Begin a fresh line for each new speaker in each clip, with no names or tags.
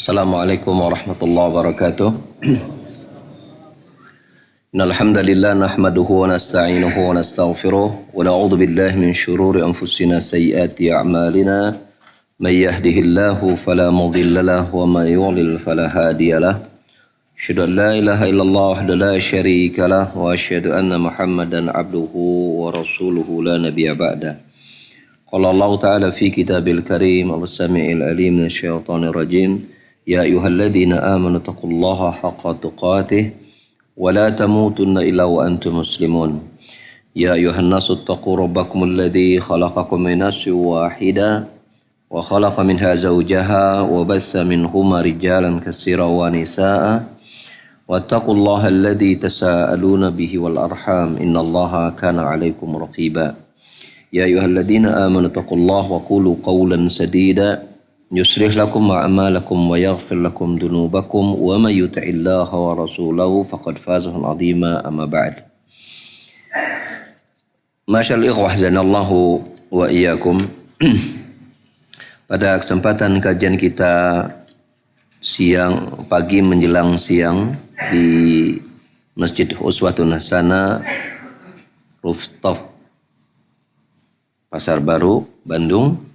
Assalamualaikum warahmatullahi wabarakatuh. Innal hamdalillah nahmaduhu wa nasta'inuhu wa nastaghfiruh wa na'udzu billahi min shururi anfusina sayyiati a'malina. May yahdihillahu fala mudilla lahu wa may yudlil fala hadiyalah. Asyhadu an la ilaha illallah wahdahu la syarika lah wa asyhadu anna Muhammadan abduhu wa rasuluhu la nabiyya ba'da. Qala Allah Ta'ala fi kitabil karim was-sami'il alim minasyaitonir rajim. Ya ayyuhalladzina amanu taqullaha haqqa tuqatih wa la tamutunna illa wa antum muslimun. Ya ayyuhan nasu taqu rabbakumul ladzi khalaqakum min nafsin wahidah wa khalaqa minha zawjaha wa bassa minhuma rijalan katsiran wa nisaa'a wattaqullaha alladzi tasaaluna bihi wal arham innallaha kana 'alaikum raqiba. Ya ayyuhalladzina amanu taqullaha wa qulu qawlan sadida yuslih lakum a'malakum wa yaghfir lakum dunubakum wa may yuti'illaha wa rasulahu faqad faza fawzan 'azima amma ba'd. Masyaallah ikhwah zanallahu wa iyyakum. Pada kesempatan kajian kita pagi menjelang siang di Masjid Uswatun Hasanah Rooftop Pasar Baru, Bandung.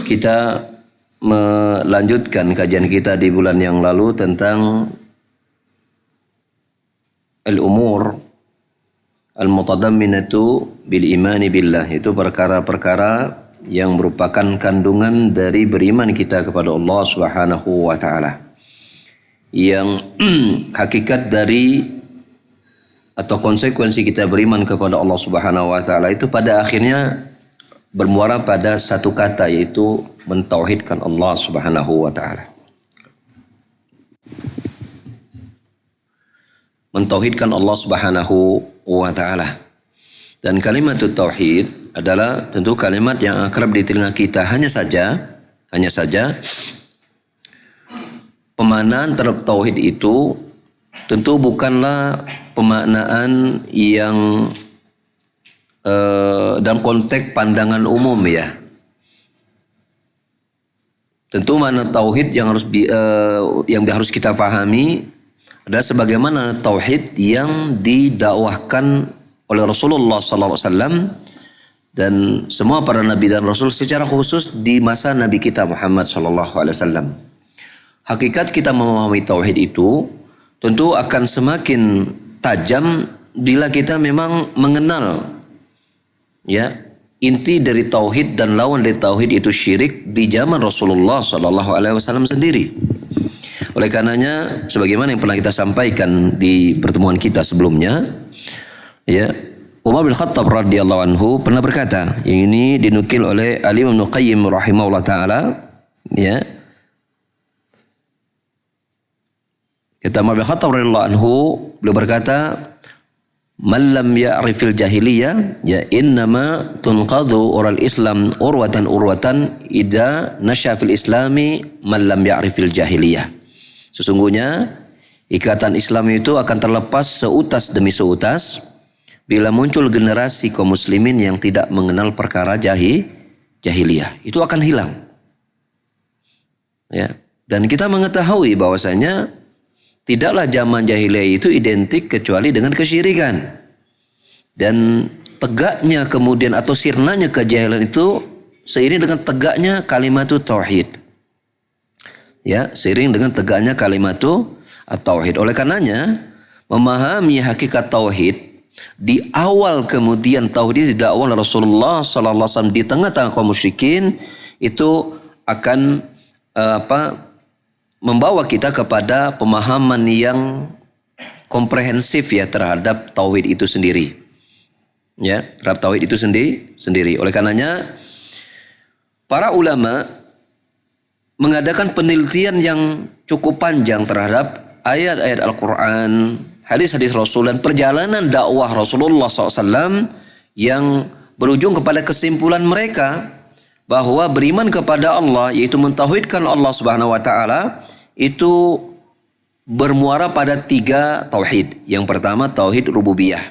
Kita melanjutkan kajian kita di bulan yang lalu tentang al-umur al-mutadamminatu bil imani billah, itu perkara-perkara yang merupakan kandungan dari beriman kita kepada Allah Subhanahu wa taala. Yang hakikat dari atau konsekuensi kita beriman kepada Allah Subhanahu wa taala itu pada akhirnya bermuara pada satu kata, yaitu mentauhidkan Allah Subhanahu wa taala. Mentauhidkan Allah Subhanahu wa taala. Dan kalimat tauhid adalah tentu kalimat yang akrab di telinga kita, hanya saja pemaknaan terhadap tauhid itu tentu bukanlah pemaknaan yang dalam konteks pandangan umum ya. Tentu makna tauhid yang harus kita pahami adalah sebagaimana tauhid yang didakwahkan oleh Rasulullah sallallahu alaihi wasallam dan semua para nabi dan rasul, secara khusus di masa nabi kita Muhammad sallallahu alaihi wasallam. Hakikat kita memahami tauhid itu tentu akan semakin tajam bila kita memang mengenal ya inti dari tauhid dan lawan dari tauhid itu syirik di zaman Rasulullah sallallahu alaihi wasallam sendiri. Oleh karenanya sebagaimana yang pernah kita sampaikan di pertemuan kita sebelumnya, ya, Umar bin Khattab radhiyallahu anhu pernah berkata, yang ini dinukil oleh Al-Imam Ibnu Qayyim rahimahullah taala, ya. Kata Umar bin Khattab radhiyallahu anhu, beliau berkata, "Man lam ya'rifil jahiliyah ya innama tunqadhu ural Islam urwatan idza nasya fil islami man lam ya'rifil jahiliyah." Sesungguhnya ikatan Islam itu akan terlepas seutas demi seutas bila muncul generasi kaum muslimin yang tidak mengenal perkara jahiliyah. Itu akan hilang. Ya. Dan kita mengetahui bahwasanya tidaklah zaman jahiliyah itu identik kecuali dengan kesyirikan. Dan tegaknya kemudian atau sirnanya kejahilan itu seiring dengan tegaknya kalimat tauhid. Ya, seiring dengan tegaknya kalimat tauhid. Oleh karenanya memahami hakikat tauhid di awal kemudian tauhid didakwah oleh Rasulullah sallallahu alaihi wasallam di tengah-tengah kaum musyrikin itu akan membawa kita kepada pemahaman yang komprehensif ya terhadap tauhid itu sendiri. Ya, terhadap tauhid itu sendiri. Oleh karenanya para ulama mengadakan penelitian yang cukup panjang terhadap ayat-ayat Al-Quran, hadis-hadis Rasul dan perjalanan dakwah Rasulullah SAW yang berujung kepada kesimpulan mereka bahwa beriman kepada Allah, yaitu mentauhidkan Allah Subhanahu wa taala, itu bermuara pada 3 tauhid. Yang pertama tauhid rububiyah.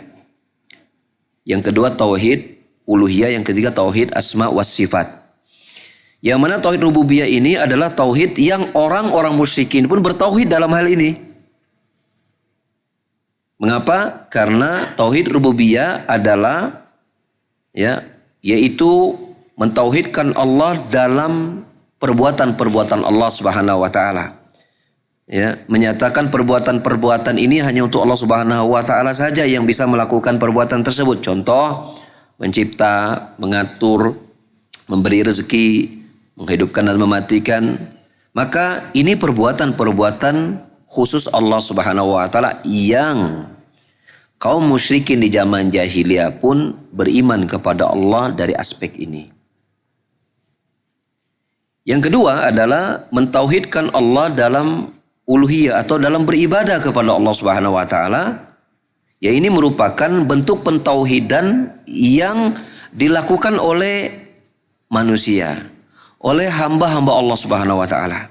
Yang kedua tauhid uluhiyah, yang ketiga tauhid asma was sifat. Yang mana tauhid rububiyah ini adalah tauhid yang orang-orang musyrikin pun bertauhid dalam hal ini. Mengapa? Karena tauhid rububiyah adalah yaitu mentauhidkan Allah dalam perbuatan-perbuatan Allah Subhanahu wa taala. Menyatakan perbuatan-perbuatan ini hanya untuk Allah Subhanahu wa taala saja yang bisa melakukan perbuatan tersebut. Contoh, mencipta, mengatur, memberi rezeki, menghidupkan dan mematikan. Maka ini perbuatan-perbuatan khusus Allah Subhanahu wa taala yang kaum musyrikin di zaman jahiliyah pun beriman kepada Allah dari aspek ini. Yang kedua adalah mentauhidkan Allah dalam uluhiyah atau dalam beribadah kepada Allah Subhanahu wa taala. Ya, ini merupakan bentuk pentauhidan yang dilakukan oleh manusia, oleh hamba-hamba Allah Subhanahu wa taala.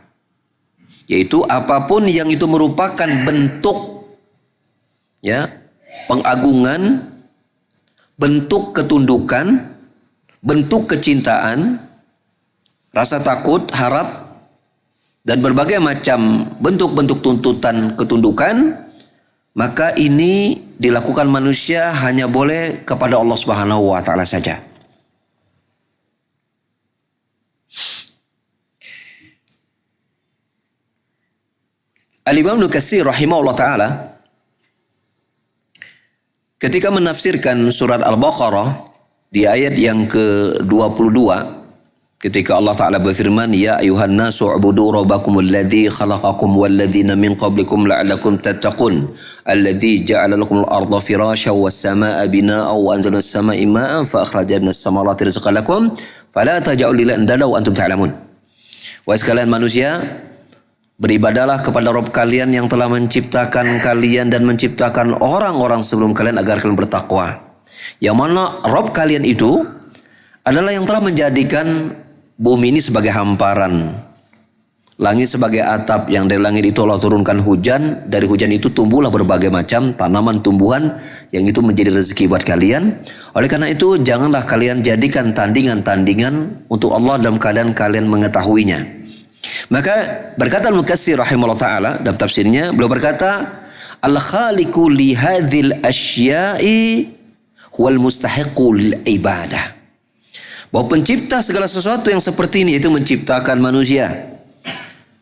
Yaitu apapun yang itu merupakan bentuk pengagungan, bentuk ketundukan, bentuk kecintaan, rasa takut, harap, dan berbagai macam bentuk-bentuk tuntutan ketundukan, maka ini dilakukan manusia hanya boleh kepada Allah Subhanahu wa taala saja. Al-Imam Ibnu Katsir rahimahullah taala ketika menafsirkan surat Al-Baqarah di ayat yang ke-22, ketika Allah Ta'ala berfirman, Ya ayuhan nasu ubudu rabbakumul ladzi khalaqakum wal ladzina min qablikum la'allakum tattaqun alladzi ja'ala lakumul arda firasyan was samaa'a binaa'an wa anzalna as-samaa'a maa'an fa akhrajna minas samarati rizqan lakum fala taj'alu lillahi andada wa antum ta'lamun. Wahai sekalian manusia, beribadalah kepada Rabb kalian yang telah menciptakan kalian dan menciptakan orang-orang sebelum kalian agar kalian bertakwa. Yang mana Rabb kalian itu adalah yang telah menjadikan bumi ini sebagai hamparan, langit sebagai atap, yang dari langit itu Allah turunkan hujan, dari hujan itu tumbuhlah berbagai macam tanaman tumbuhan yang itu menjadi rezeki buat kalian. Oleh karena itu janganlah kalian jadikan tandingan-tandingan untuk Allah dalam keadaan kalian mengetahuinya. Maka berkata Ibnu Katsir rahimahullah taala dalam tafsirnya, beliau berkata, Al-khaliqu li hadzal asya'i huwal mustahiqu lil ibadah. Bahwa pencipta segala sesuatu yang seperti ini, itu menciptakan manusia,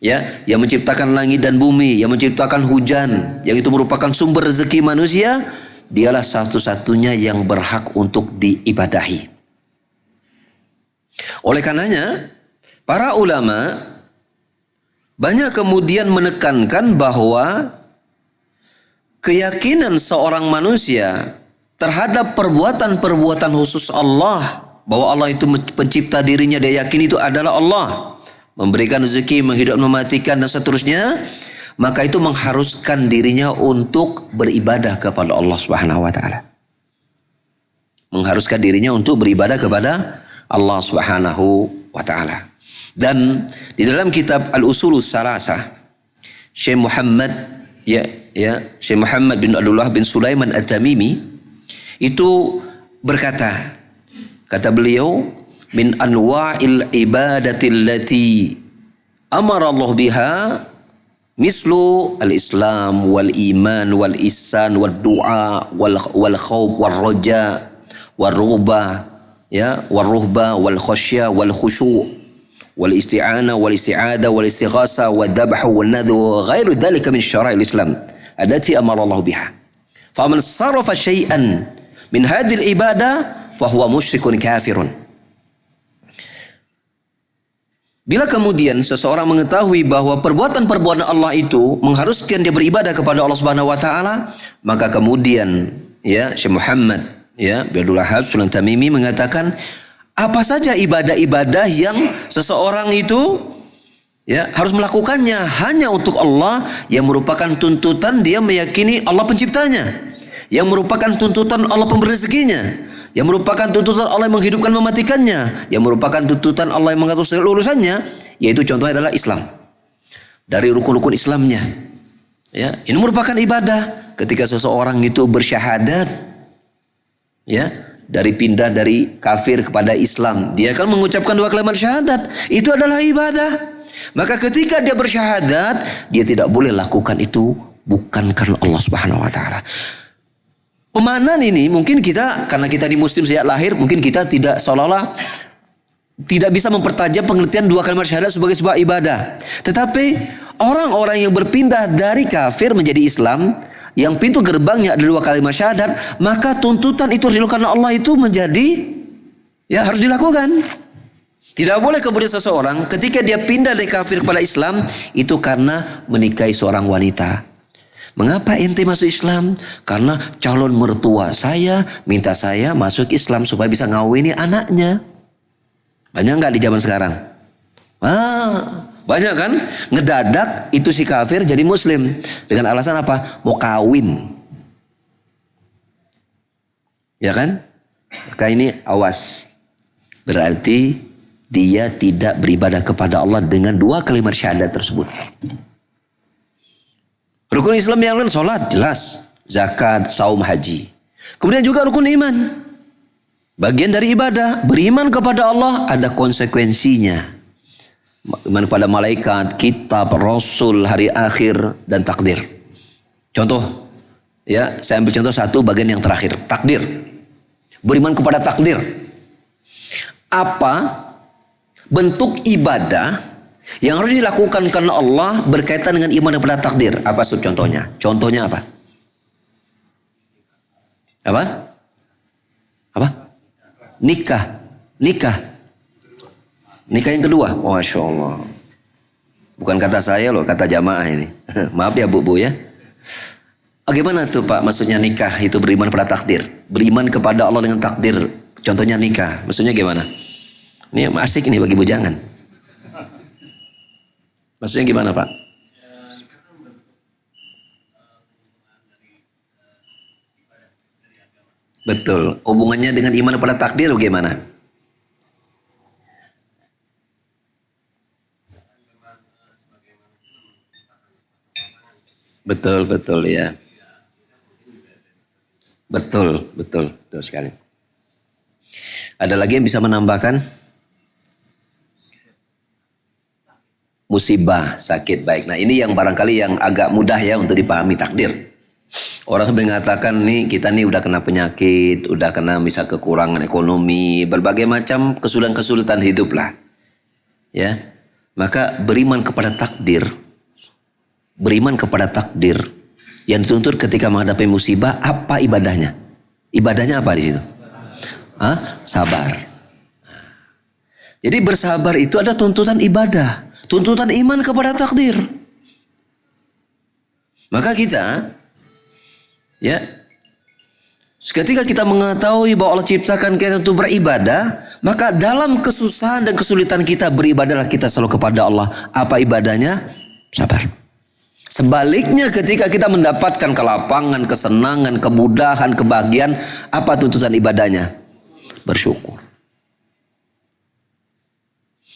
yang menciptakan langit dan bumi, yang menciptakan hujan, yang itu merupakan sumber rezeki manusia, dialah satu-satunya yang berhak untuk diibadahi. Oleh karenanya para ulama banyak kemudian menekankan bahwa keyakinan seorang manusia terhadap perbuatan-perbuatan khusus Allah, bahwa Allah itu pencipta dirinya, dia yakin itu adalah Allah, memberikan rezeki, menghidupkan, mematikan, dan seterusnya, maka itu mengharuskan dirinya untuk beribadah kepada Allah Subhanahu wa taala. Mengharuskan dirinya untuk beribadah kepada Allah Subhanahu wa taala. Dan di dalam kitab Al-Usulus Salasah, Syekh Muhammad Syekh Muhammad bin Abdullah bin Sulaiman At-Tamimi itu berkata, kata beliau, min anwa'il ibadati allati amara Allah biha mislu al-islam wal iman wal ihsan wal du'a wal khawf wal raja wal rughbah wal ruhbah wal khasyah wal khusyu' wal isti'anah wal isti'adah wal istighasa wal dhabh wal nadhu ghairu dhalika min syara'il Islam allati amara Allah biha. Faman sarafa syai'an min hadhil ibadah fahuwa musyrikun kafirun. Bila kemudian seseorang mengetahui bahwa perbuatan-perbuatan Allah itu mengharuskan dia beribadah kepada Allah Subhanahu wa taala, maka kemudian Syekh Muhammad bin Abdul Wahhab Sulaiman Tamimi mengatakan, apa saja ibadah-ibadah yang seseorang itu harus melakukannya hanya untuk Allah, yang merupakan tuntutan dia meyakini Allah penciptanya, yang merupakan tuntutan Allah pemberi rezekinya, yang merupakan tuntutan Allah yang menghidupkan mematikannya, yang merupakan tuntutan Allah yang mengatur segala urusannya, yaitu contohnya adalah Islam. Dari rukun-rukun Islamnya. Ini merupakan ibadah ketika seseorang itu bersyahadat dari pindah dari kafir kepada Islam, dia kan mengucapkan 2 kalimat syahadat. Itu adalah ibadah. Maka ketika dia bersyahadat, dia tidak boleh lakukan itu bukan karena Allah Subhanahu wa taala. Pemahaman ini mungkin kita, karena kita di muslim sejak lahir, mungkin kita tidak seolah-olah tidak bisa mempertajam pengertian 2 kalimat syahadat sebagai sebuah ibadah. Tetapi orang-orang yang berpindah dari kafir menjadi Islam, yang pintu gerbangnya ada 2 kalimat syahadat, maka tuntutan itu dilakukan Allah itu menjadi harus dilakukan. Tidak boleh kemudian seseorang ketika dia pindah dari kafir kepada Islam itu karena menikahi seorang wanita. Mengapa ente masuk Islam? Karena calon mertua saya minta saya masuk Islam supaya bisa ngawini anaknya. Banyak nggak di zaman sekarang? Banyak kan? Ngedadak itu si kafir jadi muslim. Dengan alasan apa? Mau kawin. Ya kan? Maka ini awas. Berarti dia tidak beribadah kepada Allah dengan 2 kalimat syahadat tersebut. Rukun Islam yang lain, sholat jelas, zakat, saum, haji. Kemudian juga rukun iman. Bagian dari ibadah. Beriman kepada Allah ada konsekuensinya. Iman pada malaikat, kitab, rasul, hari akhir, dan takdir. Contoh, saya ambil contoh satu bagian yang terakhir, takdir. Beriman kepada takdir. Apa bentuk ibadah yang harus dilakukan karena Allah berkaitan dengan iman kepada takdir? Apa contohnya? Contohnya apa? Apa? Nikah yang kedua. Masya Allah. Bukan kata saya loh, kata jamaah ini. Maaf ya bu ya. Bagaimana tuh Pak? Maksudnya nikah itu beriman pada takdir. Beriman kepada Allah dengan takdir. Contohnya nikah. Maksudnya gimana? Ini asik ini bagi bujangan. Maksudnya gimana Pak? Betul. Hubungannya dengan iman pada takdir bagaimana? Betul ya. Betul sekali. Ada lagi yang bisa menambahkan? Musibah, sakit, baik. Nah ini yang barangkali yang agak mudah ya untuk dipahami takdir. Orang mengatakan nih kita nih udah kena penyakit, udah kena misal kekurangan ekonomi, berbagai macam kesulitan-kesulitan hidup lah. Ya, maka beriman kepada takdir. Beriman kepada takdir yang dituntut ketika menghadapi musibah, apa ibadahnya? Ibadahnya apa di situ? Sabar. Jadi bersabar itu ada tuntutan ibadah, tuntutan iman kepada takdir. Maka kita, ketika kita mengetahui bahwa Allah ciptakan kita untuk beribadah, maka dalam kesusahan dan kesulitan kita beribadahlah kita selalu kepada Allah. Apa ibadahnya? Sabar. Sebaliknya ketika kita mendapatkan kelapangan, kesenangan, kemudahan, kebahagiaan, apa tuntutan ibadahnya? Bersyukur.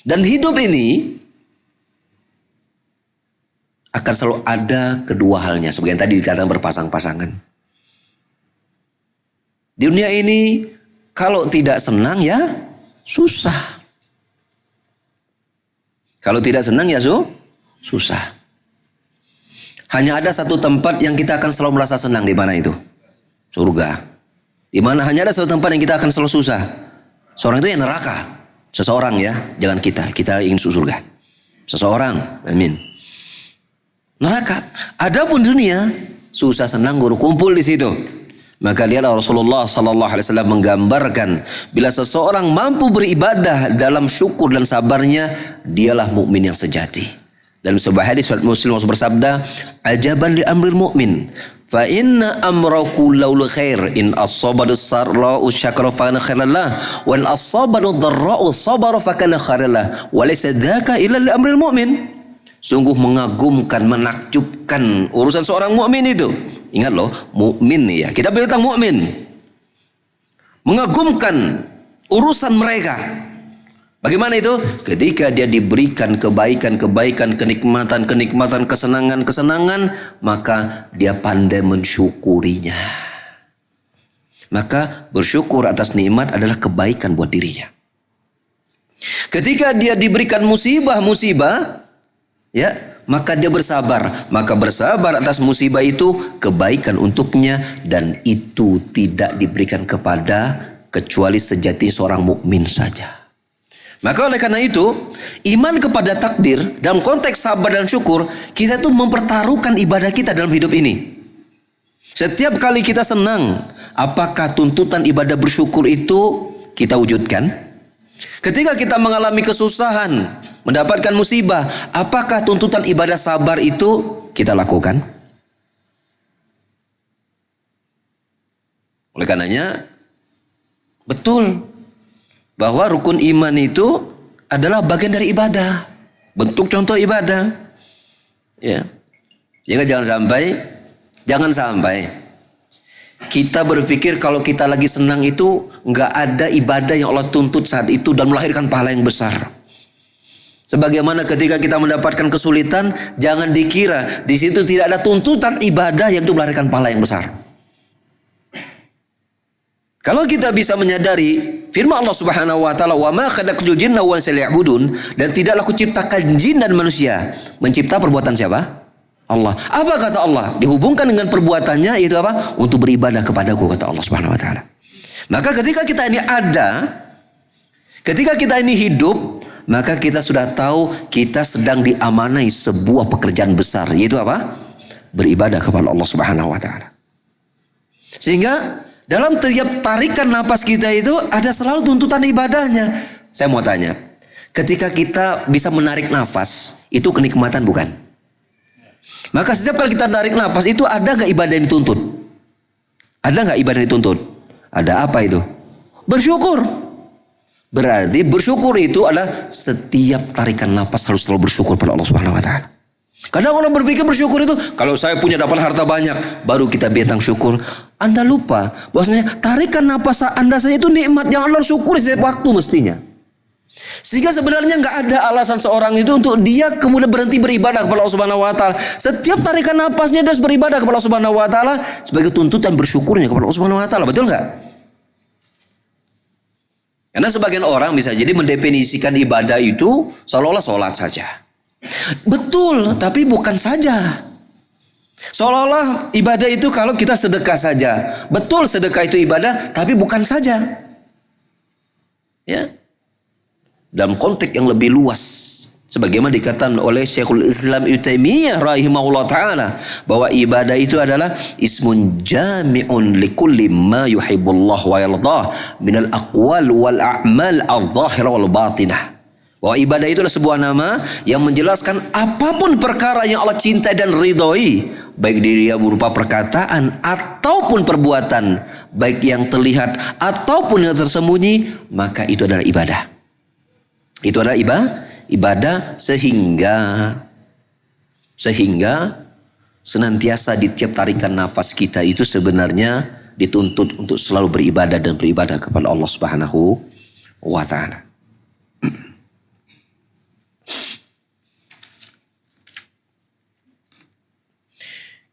Dan hidup ini akan selalu ada kedua halnya. Seperti yang tadi dikatakan berpasang-pasangan. Di dunia ini kalau tidak senang ya susah. Kalau tidak senang ya susah. Hanya ada satu tempat yang kita akan selalu merasa senang. Di mana itu? Surga. Di mana hanya ada satu tempat yang kita akan selalu susah. Seorang itu yang neraka. Seseorang ya, jangan kita. Kita ingin surga. Seseorang, amin. Neraka. Adapun dunia, susah senang guru kumpul di situ. Maka lihatlah Rasulullah sallallahu alaihi wasallam menggambarkan bila seseorang mampu beribadah dalam syukur dan sabarnya, dialah mukmin yang sejati. Dalam sebuah hadis Muslim bersabda, "Ajaban li amril mu'min, fa inna amrahu laul khair in as-sabara sarra'u syakara fa kana khairan lah, wa in as-sabara dharra'u sabara fa kana khairan lah, wa laysa dzaka illa li amril mu'min." Sungguh mengagumkan, menakjubkan urusan seorang mukmin itu. Ingat loh, mukmin ya. Kita bilang mukmin. Mengagumkan urusan mereka. Bagaimana itu? Ketika dia diberikan kebaikan, kenikmatan, kesenangan, maka dia pandai mensyukurinya. maka bersyukur atas nikmat adalah kebaikan buat dirinya. Ketika dia diberikan musibah-musibah, ya, maka dia bersabar. Maka bersabar atas musibah itu kebaikan untuknya, dan itu tidak diberikan kepada kecuali sejati seorang mukmin saja. Maka oleh karena itu, iman kepada takdir dalam konteks sabar dan syukur, kita tuh mempertaruhkan ibadah kita dalam hidup ini. Setiap kali kita senang, apakah tuntutan ibadah bersyukur itu kita wujudkan? Ketika kita mengalami kesusahan, mendapatkan musibah, apakah tuntutan ibadah sabar itu kita lakukan? Oleh karenanya, betul bahwa rukun iman itu adalah bagian dari ibadah, bentuk contoh ibadah. Ya. Sehingga jangan sampai kita berpikir kalau kita lagi senang itu nggak ada ibadah yang Allah tuntut saat itu dan melahirkan pahala yang besar. Sebagaimana ketika kita mendapatkan kesulitan, jangan dikira di situ tidak ada tuntutan ibadah yang itu melahirkan pahala yang besar. Kalau kita bisa menyadari firman Allah Subhanahu wa taala, "Wa ma khalaqtul jinna wal insa liya'budun," dan tidaklah kuciptakan jin dan manusia. Mencipta perbuatan siapa? Allah. Apa kata Allah? Dihubungkan dengan perbuatannya, yaitu apa? Untuk beribadah kepadaku, kata Allah Subhanahu wa taala. Maka ketika kita ini ada, ketika kita ini hidup, maka kita sudah tahu kita sedang diamanai sebuah pekerjaan besar, yaitu apa? Beribadah kepada Allah Subhanahu wa taala. Sehingga dalam tiap tarikan napas kita itu ada selalu tuntutan ibadahnya. Saya mau tanya, ketika kita bisa menarik nafas, itu kenikmatan bukan? Maka setiap kali kita tarik nafas itu ada gak ibadah yang dituntut? Ada gak ibadah yang dituntut? Ada apa itu? Bersyukur. Berarti bersyukur itu adalah setiap tarikan nafas harus selalu bersyukur pada Allah Subhanahu wa taala. Kadang orang berpikir bersyukur itu kalau saya punya dapat harta banyak baru kita bilang syukur. Anda lupa bahwasanya tarikan nafas Anda saja itu nikmat yang Allah syukuri setiap waktu mestinya. Sehingga sebenarnya nggak ada alasan seorang itu untuk dia kemudian berhenti beribadah kepada Allah Subhanahu wa taala. Setiap tarikan napasnya dia harus beribadah kepada Allah Subhanahu wa taala sebagai tuntutan bersyukurnya kepada Allah Subhanahu wa taala. Betul nggak? Karena sebagian orang bisa jadi mendefinisikan ibadah itu seolah-olah sholat saja. Betul, tapi bukan saja. Seolah-olah ibadah itu kalau kita sedekah saja. Betul, sedekah itu ibadah, tapi bukan saja. Ya. Dalam konteks yang lebih luas, sebagaimana dikatakan oleh Syekhul Islam Ibnu Taimiyah rahimahullah taala, bahwa ibadah itu adalah ismun jami'un likulli ma yuhibbullah wa yardah minal aqwal wal a'mal adh-dhahirah wal batinah. Bahwa ibadah itu adalah sebuah nama yang menjelaskan apapun perkara yang Allah cintai dan ridhoi, baik dia berupa perkataan ataupun perbuatan, baik yang terlihat ataupun yang tersembunyi, maka itu adalah ibadah. Itu adalah ibadah sehingga senantiasa di tiap tarikan nafas kita itu sebenarnya dituntut untuk selalu beribadah dan beribadah kepada Allah Subhanahu wa taala.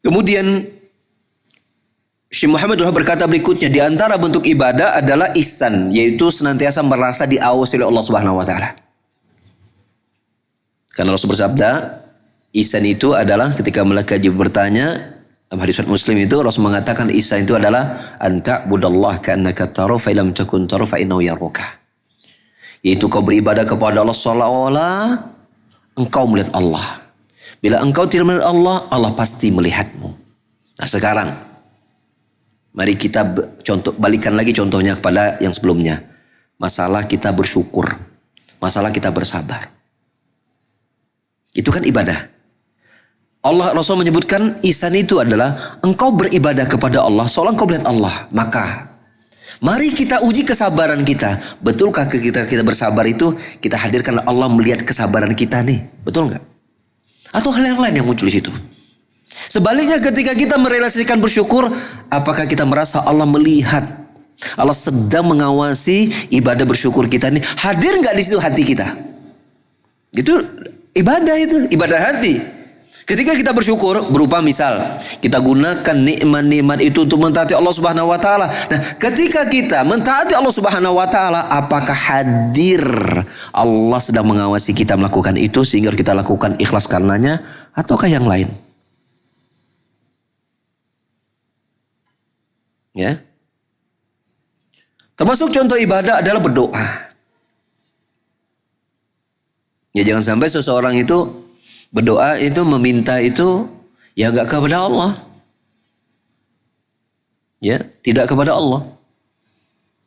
Kemudian Syekh Muhammad berkata berikutnya, di antara bentuk ibadah adalah ihsan, yaitu senantiasa merasa diawasi oleh Allah Subhanahu wa taala. Karena Rasul bersabda, ihsan itu adalah ketika malaikat Jibril bertanya, dalam hadis Muslim itu Rasul mengatakan ihsan itu adalah anta budallah ka'annaka tara fa illam takun tara fa innahu yaraka. Yaitu kau beribadah kepada Allah seolah-olah engkau melihat Allah. Bila engkau tidak melihat Allah, Allah pasti melihatmu. Nah sekarang mari kita balikan lagi contohnya kepada yang sebelumnya. Masalah kita bersyukur. Masalah kita bersabar. Itu kan ibadah. Allah Rasul menyebutkan ihsan itu adalah engkau beribadah kepada Allah seolah engkau melihat Allah. Maka mari kita uji kesabaran kita. Betulkah kita bersabar itu kita hadirkan Allah melihat kesabaran kita nih? Betul nggak? Atau hal yang lain yang muncul di situ? Sebaliknya ketika kita merealisasikan bersyukur, apakah kita merasa Allah melihat, Allah sedang mengawasi ibadah bersyukur kita ini? Hadir nggak di situ hati kita? Itu ibadah, itu ibadah hati. Ketika kita bersyukur berupa misal kita gunakan nikmat-nikmat itu untuk mentaati Allah Subhanahu wa taala. Nah, ketika kita mentaati Allah Subhanahu wa taala, apakah hadir Allah sedang mengawasi kita melakukan itu sehingga kita lakukan ikhlas karenanya ataukah yang lain? Ya. Termasuk contoh ibadah adalah berdoa. Ya, jangan sampai seseorang itu berdoa itu meminta itu ya enggak kepada Allah. Ya, tidak kepada Allah.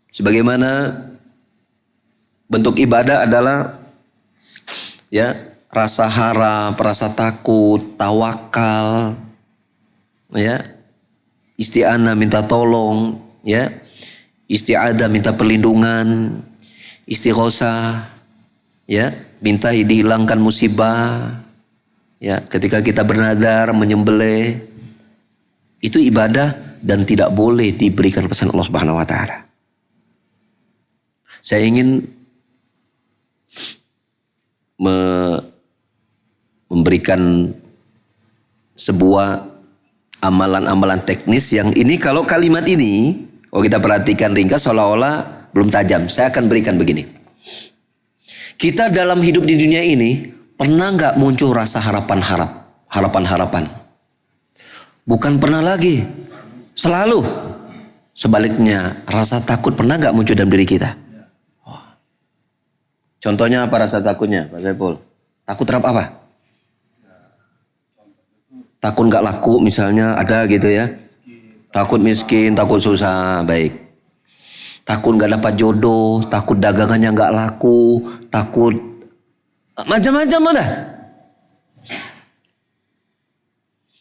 Sebagaimana bentuk ibadah adalah ya rasa harap, rasa takut, tawakal, ya, isti'anah minta tolong, ya, isti'adah minta perlindungan, istighosah, ya, minta dihilangkan musibah. Ya, ketika kita bernadar, menyembelih, itu ibadah dan tidak boleh diberikan pesan Allah Subhanahu wa taala. Saya ingin memberikan sebuah amalan-amalan teknis yang ini kalau kalimat ini, kalau kita perhatikan ringkas seolah-olah belum tajam. Saya akan berikan begini. Kita dalam hidup di dunia ini pernah nggak muncul rasa harapan-harapan? Bukan pernah lagi, selalu. Sebaliknya, rasa takut pernah nggak muncul dalam diri kita? Contohnya apa rasa takutnya, Pak Saiful? Takut terhadap apa? Takut nggak laku misalnya, ada gitu ya? Takut miskin, takut susah, baik. Takut nggak dapat jodoh, takut dagangannya nggak laku, takut macam-macam ada.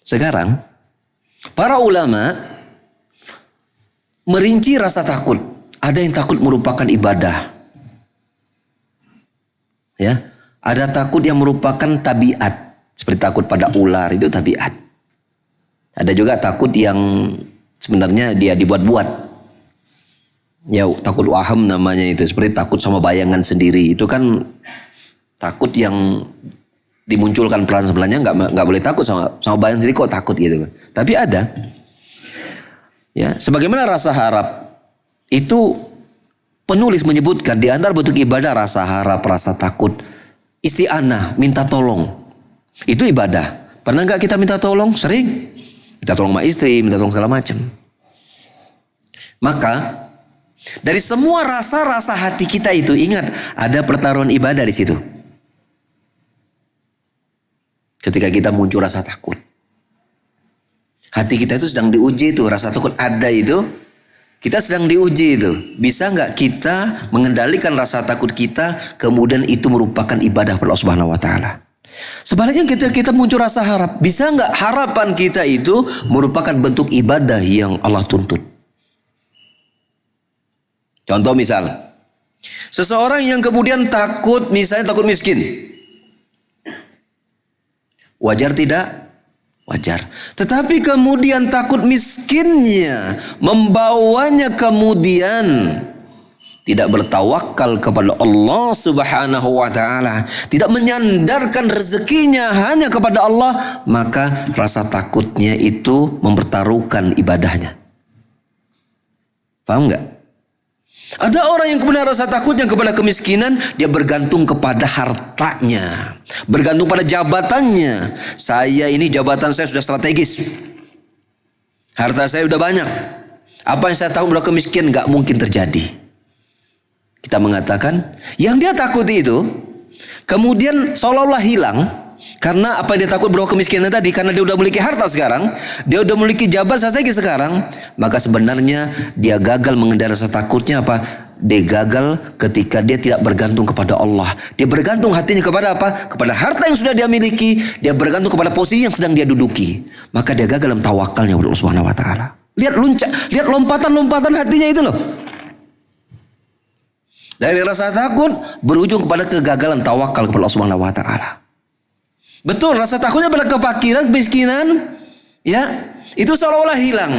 Sekarang para ulama merinci rasa takut. Ada yang takut merupakan ibadah. Ya, ada takut yang merupakan tabiat. Seperti takut pada ular, itu tabiat. Ada juga takut yang sebenarnya dia dibuat-buat. Ya, takut waham namanya itu. Seperti takut sama bayangan sendiri. Itu kan takut yang dimunculkan peran sebelahnya nggak boleh takut sama bayangan sendiri kok takut gitu. Tapi ada. Ya, sebagaimana rasa harap itu penulis menyebutkan di antara bentuk ibadah rasa harap, rasa takut, isti'anah, minta tolong. Itu ibadah. Pernah nggak kita minta tolong? Sering. Minta tolong sama istri, minta tolong segala macam. Maka dari semua rasa-rasa hati kita itu ingat ada pertaruhan ibadah di situ. Ketika kita muncul rasa takut. Hati kita itu sedang diuji itu. Rasa takut ada itu. Kita sedang diuji itu. Bisa nggak kita mengendalikan rasa takut kita. Kemudian itu merupakan ibadah pada Allah Subhanahu wa taala. Sebaliknya kita muncul rasa harap. Bisa nggak harapan kita itu merupakan bentuk ibadah yang Allah tuntut. Contoh misal. Seseorang yang kemudian takut misalnya takut miskin. Wajar tidak? Wajar. Tetapi kemudian takut miskinnya membawanya kemudian tidak bertawakal kepada Allah Subhanahu wa taala, tidak menyandarkan rezekinya hanya kepada Allah, maka rasa takutnya itu mempertaruhkan ibadahnya. Paham enggak? Ada orang yang kemudian rasa takutnya kepada kemiskinan, dia bergantung kepada hartanya, bergantung pada jabatannya. Saya ini jabatan saya sudah strategis, harta saya sudah banyak. Apa yang saya tahu pada kemiskinan nggak mungkin terjadi. Kita mengatakan yang dia takuti itu kemudian seolah-olah hilang. Karena apa dia takut berupa kemiskinan tadi, karena dia udah memiliki harta sekarang, dia udah memiliki jabatan strategi sekarang, maka sebenarnya dia gagal mengendalikan rasa takutnya apa? Dia gagal ketika dia tidak bergantung kepada Allah. Dia bergantung hatinya kepada apa? Kepada harta yang sudah dia miliki, dia bergantung kepada posisi yang sedang dia duduki. Maka dia gagal dalam tawakalnya kepada Allah Subhanahu wa taala. Lihat lompatan-lompatan hatinya itu loh. Dari rasa takut berujung kepada kegagalan tawakal kepada Allah Subhanahu wa taala. Betul, rasa takutnya pada kefakiran, kemiskinan, ya, itu seolah-olah hilang.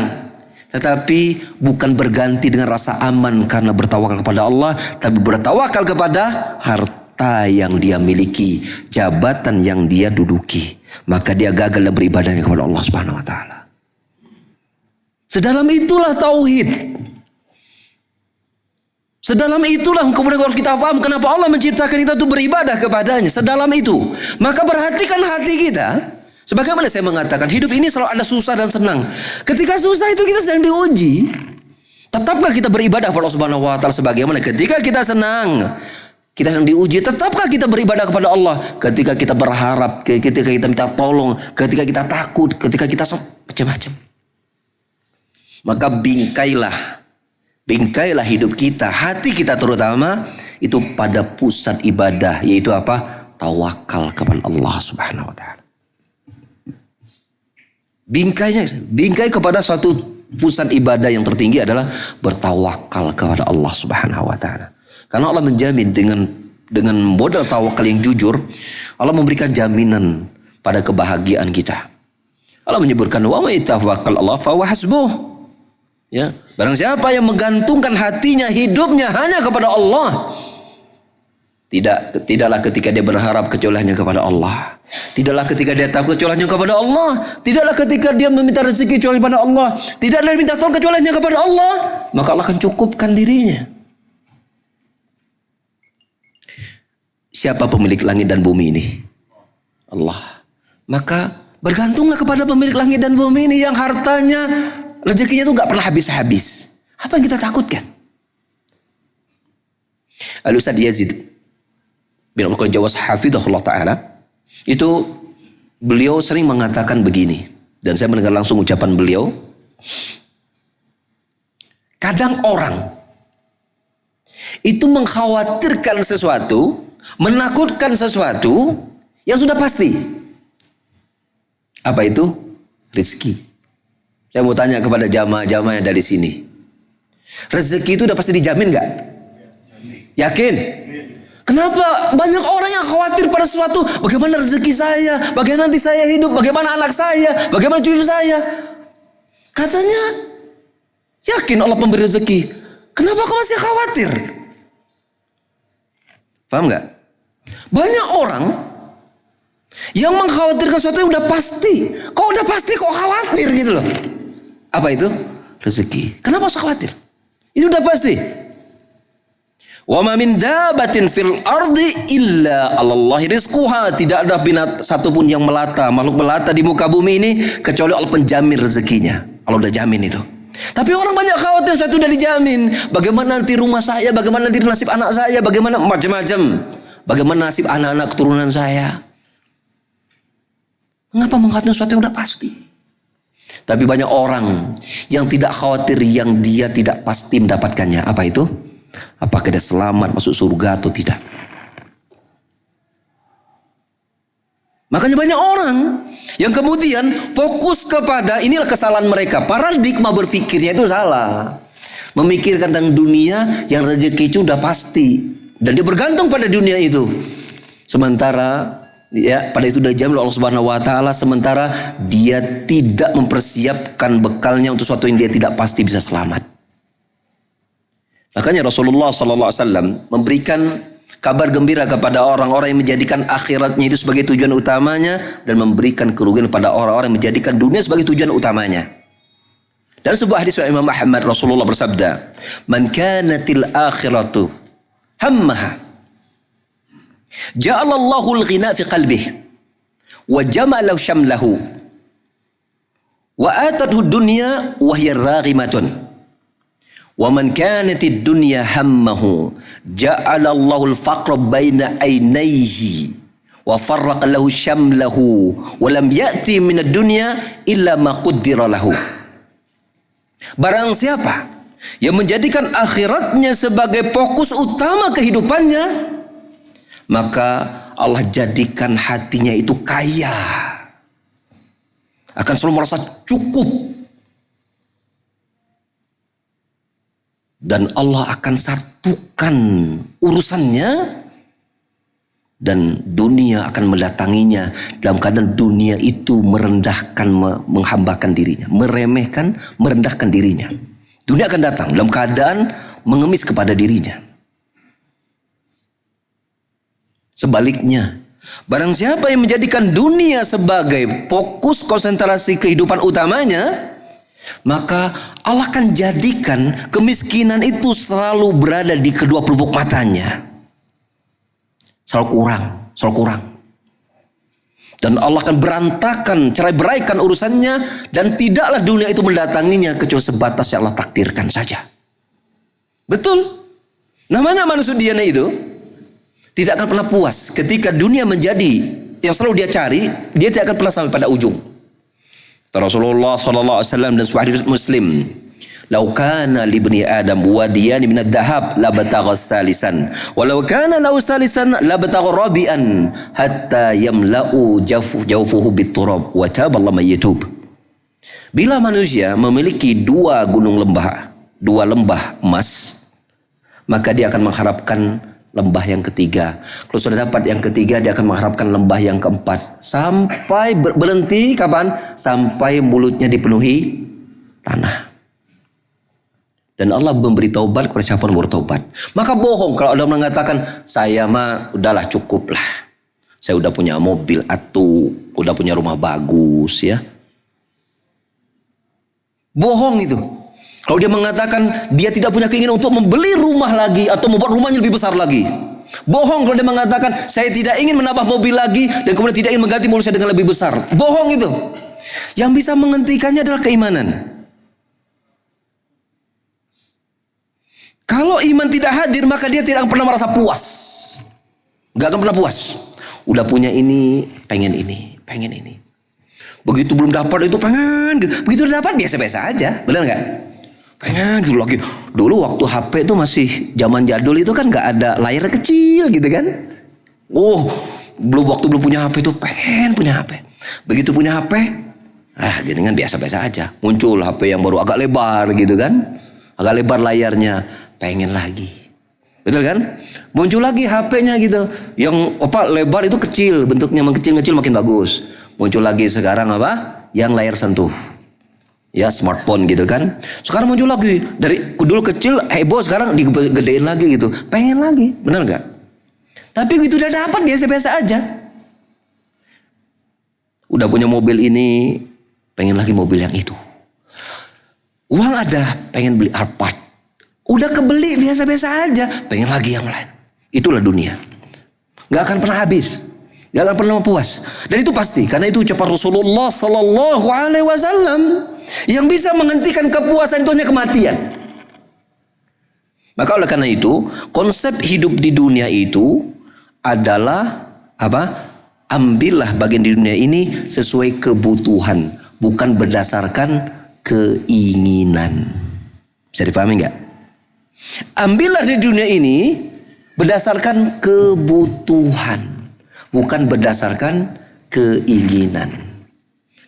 Tetapi bukan berganti dengan rasa aman karena bertawakal kepada Allah, tapi bertawakal kepada harta yang dia miliki, jabatan yang dia duduki. maka dia gagal dalam beribadahnya kepada Allah Subhanahu wa taala. Sedalam itulah tauhid. Sedalam itulah kemudian harus kita paham kenapa Allah menciptakan kita untuk beribadah kepadanya. Sedalam itu. Maka perhatikan hati kita. Sebagaimana saya mengatakan, hidup ini selalu ada susah dan senang. Ketika susah itu kita sedang diuji. Tetapkah kita beribadah kepada Allah Subhanahu wa taala sebagaimana ketika kita senang? Kita sedang diuji, tetapkah kita beribadah kepada Allah? Ketika kita berharap, ketika kita minta tolong, ketika kita takut, ketika kita macam-macam. Maka bingkailah hidup kita, hati kita terutama itu pada pusat ibadah, yaitu apa? Tawakal kepada Allah Subhanahu wa taala. Bingkai kepada suatu pusat ibadah yang tertinggi adalah bertawakal kepada Allah Subhanahu wa taala. Karena Allah menjamin dengan modal tawakal yang jujur, Allah memberikan jaminan pada kebahagiaan kita. Allah menyebutkan wa may tawakkal Allah fa huwa hasbuh. Ya, barang siapa yang menggantungkan hatinya, hidupnya hanya kepada Allah, tidaklah ketika dia berharap kecuali hanya kepada Allah. Tidaklah ketika dia takut kecuali hanya kepada Allah. Tidaklah ketika dia meminta rezeki kecuali kepada Allah. Tidaklah dia minta tolong kecuali hanya kepada Allah. Maka Allah akan cukupkan dirinya. Siapa pemilik langit dan bumi ini? Allah. Maka bergantunglah kepada pemilik langit dan bumi ini yang hartanya, rezekinya itu gak pernah habis-habis. Apa yang kita takutkan? Al-Ustaz Yazid bin Al-Qajawas hafidhahullah ta'ala, itu beliau sering mengatakan begini, dan saya mendengar langsung ucapan beliau. Kadang orang itu mengkhawatirkan sesuatu, menakutkan sesuatu yang sudah pasti. Apa itu? Rezeki. Saya mau tanya kepada jamaah-jamaah yang dari sini. Rezeki itu udah pasti dijamin gak? Yakin? Kenapa banyak orang yang khawatir pada sesuatu? Bagaimana rezeki saya? Bagaimana nanti saya hidup? Bagaimana anak saya? Bagaimana cucu saya? Katanya yakin Allah pemberi rezeki. Kenapa kau masih khawatir? Paham gak? Banyak orang yang mengkhawatirkan sesuatu yang udah pasti. Kok udah pasti kok khawatir gitu loh. Apa itu? Rezeki. Kenapa usah khawatir? Itu udah pasti. Wa ma min dabatin fil ardi illa 'alallahi rizquha. Tidak ada binatang satupun yang melata, makhluk melata di muka bumi ini kecuali Allah penjamin rezekinya. Allah udah jamin itu. Tapi orang banyak khawatir sesuatu udah dijamin. Bagaimana nanti rumah saya, bagaimana nanti nasib anak saya, bagaimana macam-macam. Bagaimana nasib anak-anak keturunan saya. Mengapa mengkhawatirkan sesuatu yang udah pasti? Tapi banyak orang yang tidak khawatir yang dia tidak pasti mendapatkannya. Apa itu? Apakah dia selamat masuk surga atau tidak? Makanya banyak orang yang kemudian fokus kepada, inilah kesalahan mereka. Paradigma berpikirnya itu salah. Memikirkan tentang dunia yang rezeki itu udah pasti. Dan dia bergantung pada dunia itu. Sementara ya, pada itu sudah dijamin oleh Allah Subhanahu wa taala, sementara dia tidak mempersiapkan bekalnya untuk sesuatu yang dia tidak pasti bisa selamat. Makanya Rasulullah sallallahu alaihi wasallam memberikan kabar gembira kepada orang-orang yang menjadikan akhiratnya itu sebagai tujuan utamanya dan memberikan kerugian pada orang-orang yang menjadikan dunia sebagai tujuan utamanya. Dalam sebuah hadis dari Imam Ahmad, Rasulullah bersabda, "Man kanatil akhiratu hammaha ja'alallahu al-ghina fi qalbihi wa jamalahu syamlahu wa atathu dunya wa hiya raghimatun wa man kanatid dunya hammahu ja'alallahu al-faqra baina aynayhi wa farraqa lahu syamlahu wa lam ya'ti min ad-dunya illa ma qaddara lahu." Barang siapa yang menjadikan akhiratnya sebagai fokus utama kehidupannya, maka Allah jadikan hatinya itu kaya. Akan selalu merasa cukup. Dan Allah akan satukan urusannya. Dan dunia akan mendatanginya dalam keadaan dunia itu merendahkan, menghambakan dirinya. Meremehkan, merendahkan dirinya. Dunia akan datang dalam keadaan mengemis kepada dirinya. Sebaliknya, Barang siapa yang menjadikan dunia sebagai fokus konsentrasi kehidupan utamanya, maka Allah akan jadikan kemiskinan itu selalu berada di kedua pelupuk matanya. Selalu kurang. Dan Allah akan berantakan, cerai-beraikan urusannya, dan tidaklah dunia itu mendatanginya kecuali sebatas yang Allah takdirkan saja. Betul. Namanya manusia dunia itu tidak akan pernah puas. Ketika dunia menjadi yang selalu dia cari, dia tidak akan pernah sampai pada ujung. Rasulullah sallallahu alaihi wasallam dan Sahih Muslim, "Lau kana li ibni Adam wadiyan min ad-dhahab labtagha salisan, walau kana lau salisan labtagha rabi'an hatta yamla'u jawfuhu bit-turab wa taba Allah may yatub." Bila manusia memiliki dua lembah emas, maka dia akan mengharapkan lembah yang ketiga. Kalau sudah dapat yang ketiga, dia akan mengharapkan lembah yang keempat. Sampai berhenti kapan? Sampai mulutnya dipenuhi tanah. Dan Allah memberi taubat kepada siapa yang bertobat. Maka bohong kalau ada mengatakan, saya mah udahlah cukup lah. Saya udah punya mobil atuh, udah punya rumah bagus ya. Bohong itu. Kalau dia mengatakan dia tidak punya keinginan untuk membeli rumah lagi atau membuat rumahnya lebih besar lagi. Bohong kalau dia mengatakan saya tidak ingin menambah mobil lagi dan kemudian tidak ingin mengganti mobil saya dengan lebih besar. Bohong itu. Yang bisa menghentikannya adalah keimanan. Kalau iman tidak hadir maka dia tidak akan pernah merasa puas. Gak akan pernah puas. Udah punya ini, pengen ini, pengen ini. Begitu belum dapat itu pengen. Begitu udah dapat biasa-biasa aja. Benar gak? Pengen gitu lagi. Dulu waktu HP itu masih zaman jadul itu kan gak ada layar kecil gitu kan. Waktu belum punya HP itu pengen punya HP. Begitu punya HP, jadi kan biasa-biasa aja. Muncul HP yang baru agak lebar gitu kan. Agak lebar layarnya, pengen lagi. Betul kan? Muncul lagi HP-nya gitu. Yang lebar itu kecil, bentuknya kecil-kecil makin bagus. Muncul lagi sekarang yang layar sentuh. Ya smartphone gitu kan. Sekarang muncul lagi. Dari dulu kecil heboh sekarang digedein lagi gitu. Pengen lagi. Benar gak? Tapi begitu udah dapat biasa-biasa aja. Udah punya mobil ini, pengen lagi mobil yang itu. Uang ada, pengen beli Alphard. Udah kebeli biasa-biasa aja, pengen lagi yang lain. Itulah dunia. Gak akan pernah habis. Gak akan pernah puas. Dan itu pasti. Karena itu ucapan Rasulullah Sallallahu Alaihi Wasallam. Yang bisa menghentikan kepuasan itu hanya kematian. Maka oleh karena itu, konsep hidup di dunia itu adalah ambillah bagian di dunia ini sesuai kebutuhan. Bukan berdasarkan keinginan. Bisa dipahami nggak? Ambillah di dunia ini berdasarkan kebutuhan. Bukan berdasarkan keinginan.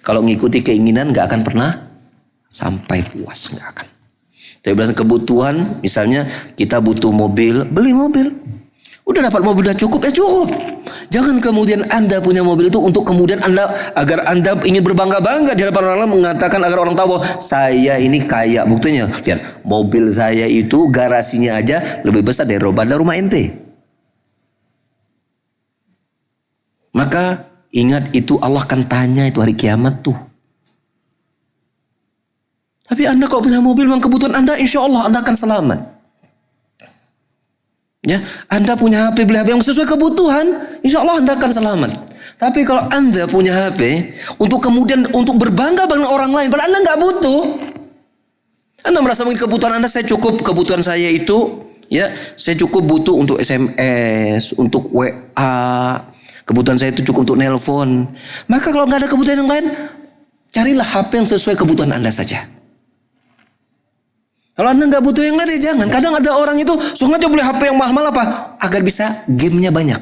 Kalau ngikuti keinginan gak akan pernah sampai puas. Gak akan. Tapi berdasarkan kebutuhan, misalnya kita butuh mobil, beli mobil. Udah dapat mobil udah cukup, ya cukup. Jangan kemudian Anda punya mobil itu untuk kemudian agar Anda ingin berbangga-bangga di hadapan orang lain, mengatakan agar orang tahu bahwa saya ini kaya. Buktinya, lihat mobil saya itu garasinya aja lebih besar dari rumah ente. Maka ingat itu Allah akan tanya itu hari kiamat tuh. Tapi Anda kalau punya mobil memang kebutuhan Anda, insya Allah Anda akan selamat. Ya, Anda punya HP, beli HP yang sesuai kebutuhan, insya Allah Anda akan selamat. Tapi kalau Anda punya HP untuk kemudian untuk berbangga dengan orang lain, padahal Anda nggak butuh. Anda merasa mungkin kebutuhan Anda saya cukup, kebutuhan saya itu ya saya cukup butuh untuk SMS, untuk WA. Kebutuhan saya itu cukup untuk nelpon. Maka kalau nggak ada kebutuhan yang lain, carilah HP yang sesuai kebutuhan Anda saja. Kalau Anda nggak butuh yang lain, ya jangan. Kadang ada orang itu sengaja beli HP yang mahal-mahal apa? Agar bisa gamenya banyak.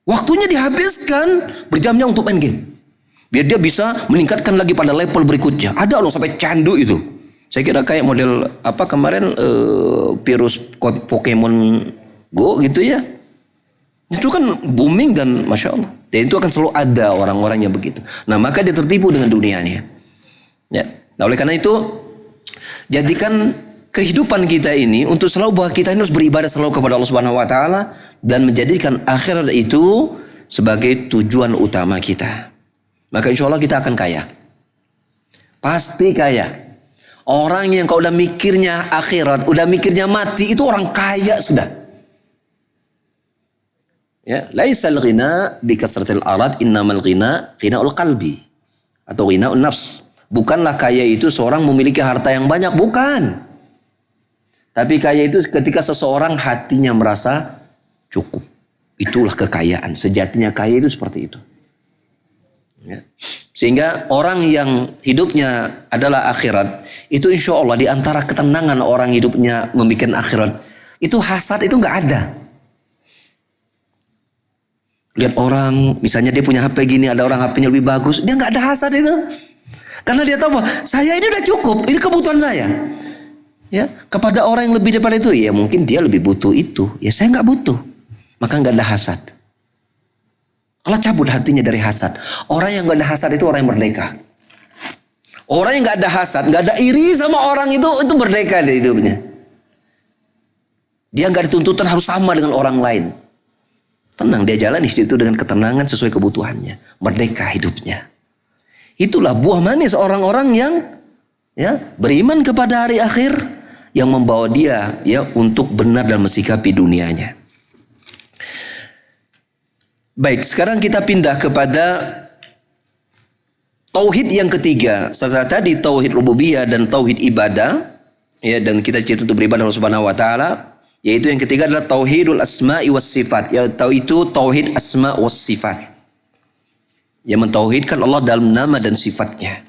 Waktunya dihabiskan berjam-jam untuk main game. Biar dia bisa meningkatkan lagi pada level berikutnya. Ada loh sampai candu itu. Saya kira kayak model kemarin virus Pokemon Go gitu ya. Itu kan booming dan Masya Allah. Dan itu akan selalu ada orang-orang yang begitu. Nah maka dia tertipu dengan dunianya. Ya. Nah oleh karena itu, jadikan kehidupan kita ini untuk selalu bahwa kita ini harus beribadah selalu kepada Allah Subhanahu wa taala dan menjadikan akhirat itu sebagai tujuan utama kita. Maka insya Allah kita akan kaya. Pasti kaya. Orang yang kalau udah mikirnya akhirat, udah mikirnya mati, itu orang kaya sudah. Ya, laisal ghina bi kasratil arad, innamal ghina ghinaul qalbi atau ghinaun nafs. Bukanlah kaya itu seorang memiliki harta yang banyak, bukan. Tapi kaya itu ketika seseorang hatinya merasa cukup. Itulah kekayaan. Sejatinya kaya itu seperti itu. Ya. Sehingga orang yang hidupnya adalah akhirat, itu insya Allah di antara ketenangan orang hidupnya memikirkan akhirat, itu hasad itu nggak ada. Lihat orang, misalnya dia punya HP gini, ada orang HP-nya lebih bagus, dia nggak ada hasad itu. Karena dia tahu bahwa saya ini udah cukup, ini kebutuhan saya. Ya, kepada orang yang lebih daripada itu, ya mungkin dia lebih butuh itu. Ya saya nggak butuh, maka nggak ada hasad. Allah cabut hatinya dari hasad. Orang yang nggak ada hasad itu orang yang merdeka. Orang yang nggak ada hasad, nggak ada iri sama orang itu merdeka dia hidupnya. Dia nggak dituntut harus sama dengan orang lain. Tenang, dia jalan di situ dengan ketenangan sesuai kebutuhannya. Merdeka hidupnya. Itulah buah manis orang-orang yang ya beriman kepada hari akhir, yang membawa dia ya untuk benar dalam mensikapi dunianya. Baik, sekarang kita pindah kepada tauhid yang ketiga. Setelah tadi tauhid rububiyah dan tauhid ibadah, ya, dan kita cerita untuk beribadah Allah Subhanahu wa taala, yaitu yang ketiga adalah tauhidul asma'i was sifat, yaitu tauhid asma was sifat. Yang mentauhidkan Allah dalam nama dan sifatnya.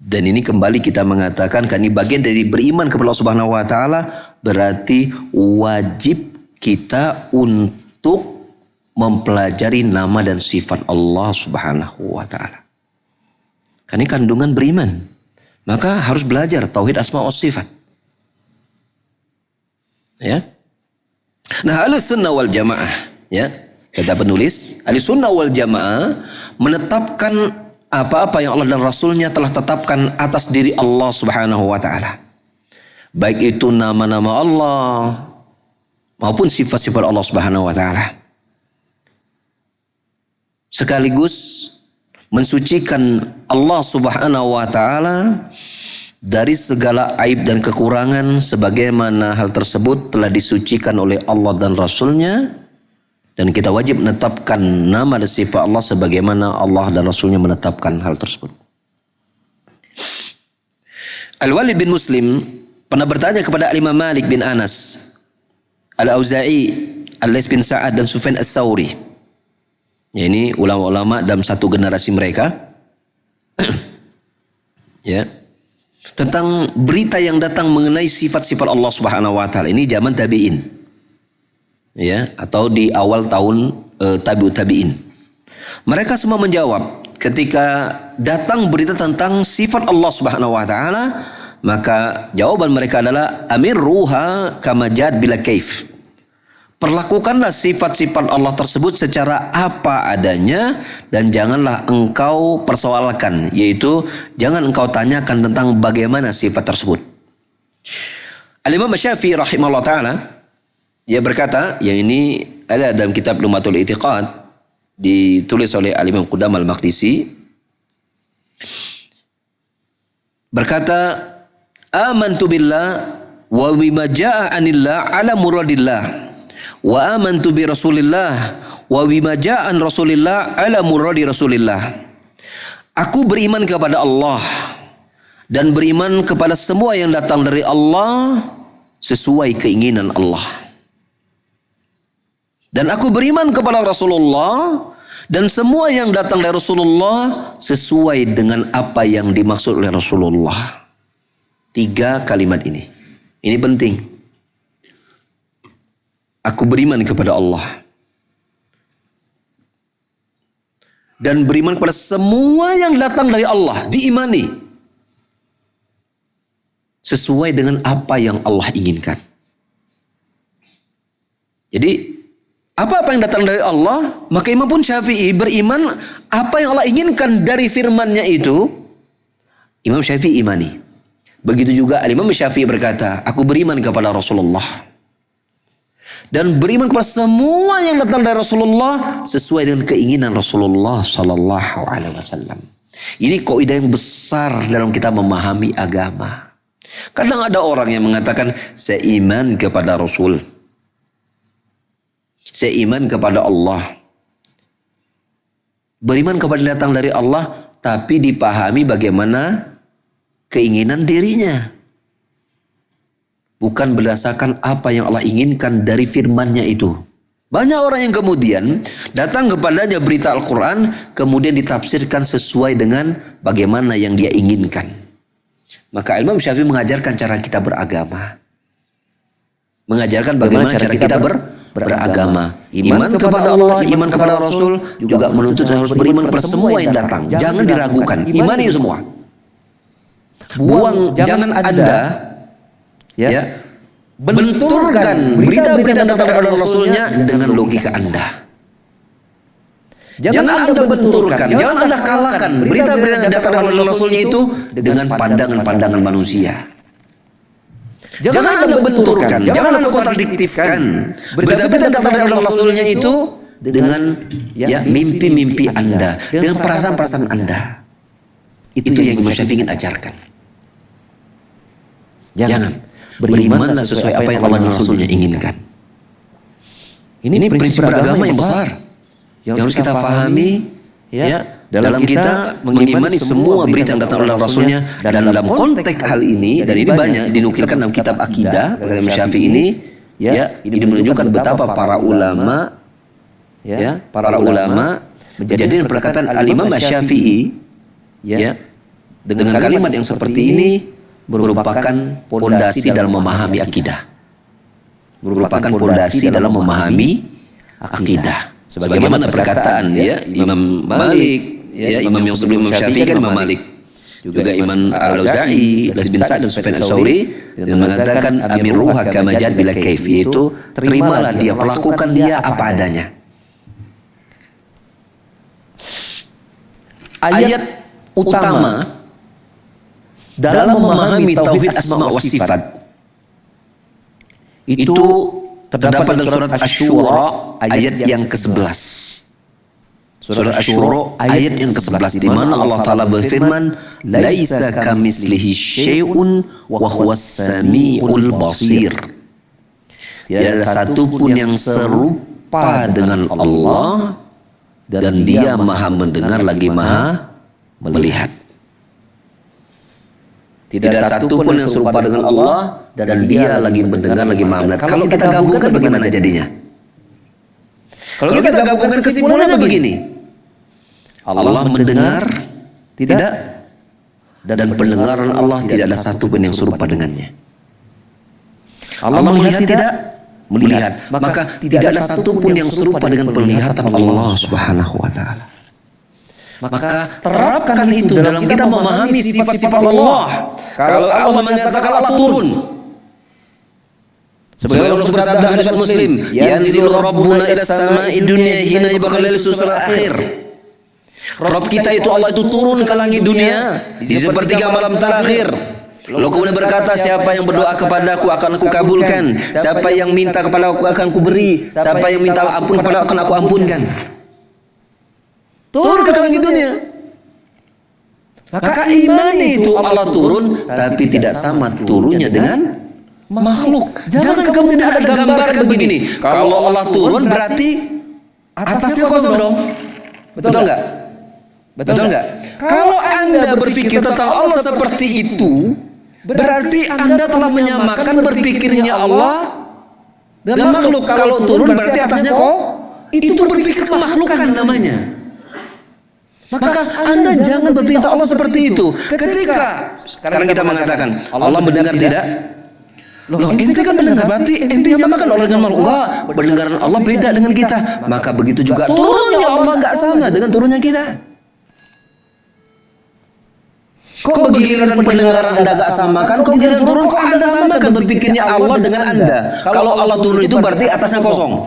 Dan ini kembali kita mengatakan kan ini bagian dari beriman kepada Allah Subhanahu wa taala, berarti wajib kita untuk mempelajari nama dan sifat Allah Subhanahu wa taala. Kan ini kandungan beriman. Maka harus belajar tauhid asma wa sifat. Ya. Nah, Ahlussunnah wal Jamaah, ya, kata penulis, Ahlussunnah wal Jamaah menetapkan apa-apa yang Allah dan Rasulnya telah tetapkan atas diri Allah Subhanahu wa ta'ala. Baik itu nama-nama Allah maupun sifat-sifat Allah Subhanahu wa ta'ala. Sekaligus mensucikan Allah Subhanahu wa ta'ala dari segala aib dan kekurangan, sebagaimana hal tersebut telah disucikan oleh Allah dan Rasulnya. Dan kita wajib menetapkan nama dan sifat Allah sebagaimana Allah dan Rasulnya menetapkan hal tersebut. Al-Walid bin Muslim pernah bertanya kepada Imam Malik bin Anas, Al-Auza'i, Al-Lais bin Sa'ad dan Sufyan Ats-Tsauri. Ya, ini ulama-ulama dalam satu generasi mereka. Ya. Tentang berita yang datang mengenai sifat-sifat Allah Subhanahu wa taala. Ini zaman tabi'in. Ya, atau di awal tahun tabi'ut tabi'in. Mereka semua menjawab ketika datang berita tentang sifat Allah Subhanahu wa taala, maka jawaban mereka adalah amirruha kama jad bila kaif. Perlakukanlah sifat-sifat Allah tersebut secara apa adanya dan janganlah engkau persoalkan, yaitu jangan engkau tanyakan tentang bagaimana sifat tersebut. Al-Imam Syafi'i rahimahullah taala dia berkata, yang ini ada dalam kitab Lumatul I'tiqad, ditulis oleh Al-Imam Qudam Al-Maqdisi, berkata, amantu billah wa bima jaa anillah ala muradillah wa amantu bi rasulillah wa bima jaa an rasulillah ala muradi rasulillah. Aku beriman kepada Allah dan beriman kepada semua yang datang dari Allah sesuai keinginan Allah. Dan aku beriman kepada Rasulullah dan semua yang datang dari Rasulullah sesuai dengan apa yang dimaksud oleh Rasulullah. 3 kalimat ini. Ini penting. Aku beriman kepada Allah. Dan beriman kepada semua yang datang dari Allah. Diimani. Sesuai dengan apa yang Allah inginkan. Jadi apa yang datang dari Allah, maka Imam pun Syafi'i beriman apa yang Allah inginkan dari firman-Nya itu, Imam Syafi'i imani. Begitu juga Imam Syafi'i berkata, aku beriman kepada Rasulullah. Dan beriman kepada semua yang datang dari Rasulullah sesuai dengan keinginan Rasulullah Sallallahu Alaihi Wasallam. Ini kaidah yang besar dalam kita memahami agama. Kadang ada orang yang mengatakan, saya iman kepada Rasul. Saya iman kepada Allah. Beriman kepada datang dari Allah, tapi dipahami bagaimana keinginan dirinya. Bukan berdasarkan apa yang Allah inginkan dari firman-Nya itu. Banyak orang yang kemudian datang kepadanya berita Al-Quran, kemudian ditafsirkan sesuai dengan bagaimana yang dia inginkan. Maka Imam Syafi'i mengajarkan cara kita beragama. Mengajarkan bagaimana cara kita beragama. Iman kepada Allah, iman kepada Rasul, juga menuntut harus beriman kepada semua yang datang. Jangan diragukan, imani semua. Jangan Anda benturkan berita-berita yang datang dari Rasulnya dengan logika Anda. Jangan Anda benturkan, jangan Anda kalahkan berita-berita yang datang dari Rasulnya itu dengan pandangan-pandangan manusia. Jangan Anda benturkan, jangan Anda kontradiktifkan berita-berita yang datang dari Rasulnya itu dengan mimpi-mimpi Anda, dengan perasaan-perasaan Anda. Itu yang Imam Syafi'i ingin ajarkan. Jangan. Berimanlah sesuai apa yang Allah dan Rasulnya inginkan. Ini prinsip beragama yang besar yang harus kita pahami dalam kita mengimani semua berita yang datang oleh Rasulnya. Dan dalam konteks hal ini, dan ini banyak dinukilkan dalam kitab akidah kata Imam Syafi'i ini, ini menunjukkan betapa para ulama menjadikan perkataan Al-Imam Syafi'i dengan kalimat yang seperti ini merupakan pondasi dalam memahami akidah. Merupakan pondasi dalam memahami akidah. Sebagaimana perkataan Imam Malik, imam yang sebelum Imam Syafi'i kan Imam Malik. Juga Imam Al-Auza'i, Laits bin Sa'd dan Sufyan Ats-Tsauri yang mengatakan amiruha kama jad bila kaif, yaitu terimalah dia, perlakukan dia apa adanya. Ayat utama dalam memahami tauhid asma wa sifat itu terdapat dalam surat Asy-Syura ayat yang ke-11. Surat Asy-Syura ayat yang ke-11 di mana Allah Taala berfirman, "Laisa kamitslihi syai'un wa huwas samiul basir." Tidak ada satu pun yang serupa dengan Allah dan Dia Maha mendengar lagi Maha melihat. Tidak ada satu pun yang serupa dengan Allah dan Dia lagi mendengar lagi Maha melihat. Kalau kita gabungkan bagaimana jadinya? Kalau kita gabungkan kesimpulannya begini. Allah mendengar tidak, dan pendengaran Allah tidak ada satu pun yang serupa dengannya. Allah melihat tidak, melihat. Maka tidak ada satu pun yang serupa dengan penglihatan Allah Subhanahu wa taala. Maka terapkan itu dalam kita memahami sifat-sifat Allah. Kalau Allah mengatakan Allah turun, sebagai Allah bersabda hadis Muslim, yanzilu rabbuna ila samai dunya hina yabqa lailatul susul akhir. Rabb kita itu Allah itu turun ke langit dunia di sepertiga malam terakhir. Lalu kemudian berkata, siapa yang berdoa kepadaku akan aku kabulkan, siapa yang minta kepada aku akan aku beri, siapa yang minta ampun kepada aku akan aku ampunkan. Turun ke langit dunia. Maka imani itu Allah turun, tapi tidak sama turunnya dengan makhluk. Jangan kemudian ada gambarkan begini. Kalau Allah turun berarti atasnya kosong dong. Betul enggak? Betul enggak? Kalau Anda berpikir tentang Allah seperti itu, berarti Anda telah menyamakan berpikirnya Allah dan makhluk. Kalau turun berarti atasnya kok. Itu berpikir kemakhlukan namanya. Maka Anda jangan berpikir Allah seperti itu. Ketika sekarang kita mengatakan Allah mendengar tidak? Loh, ente kan mendengar, berarti ente nyamakan Allah dengan makhluk. Enggak, pendengaran Allah beda dengan kita. Maka begitu juga turunnya Allah enggak sama dengan turunnya kita. Kok begiliran pendengaran Anda enggak samakan? Kok giliran turun kok Anda samakan berpikirnya Allah dengan Anda? Kalau Allah turun itu berarti atasnya kosong.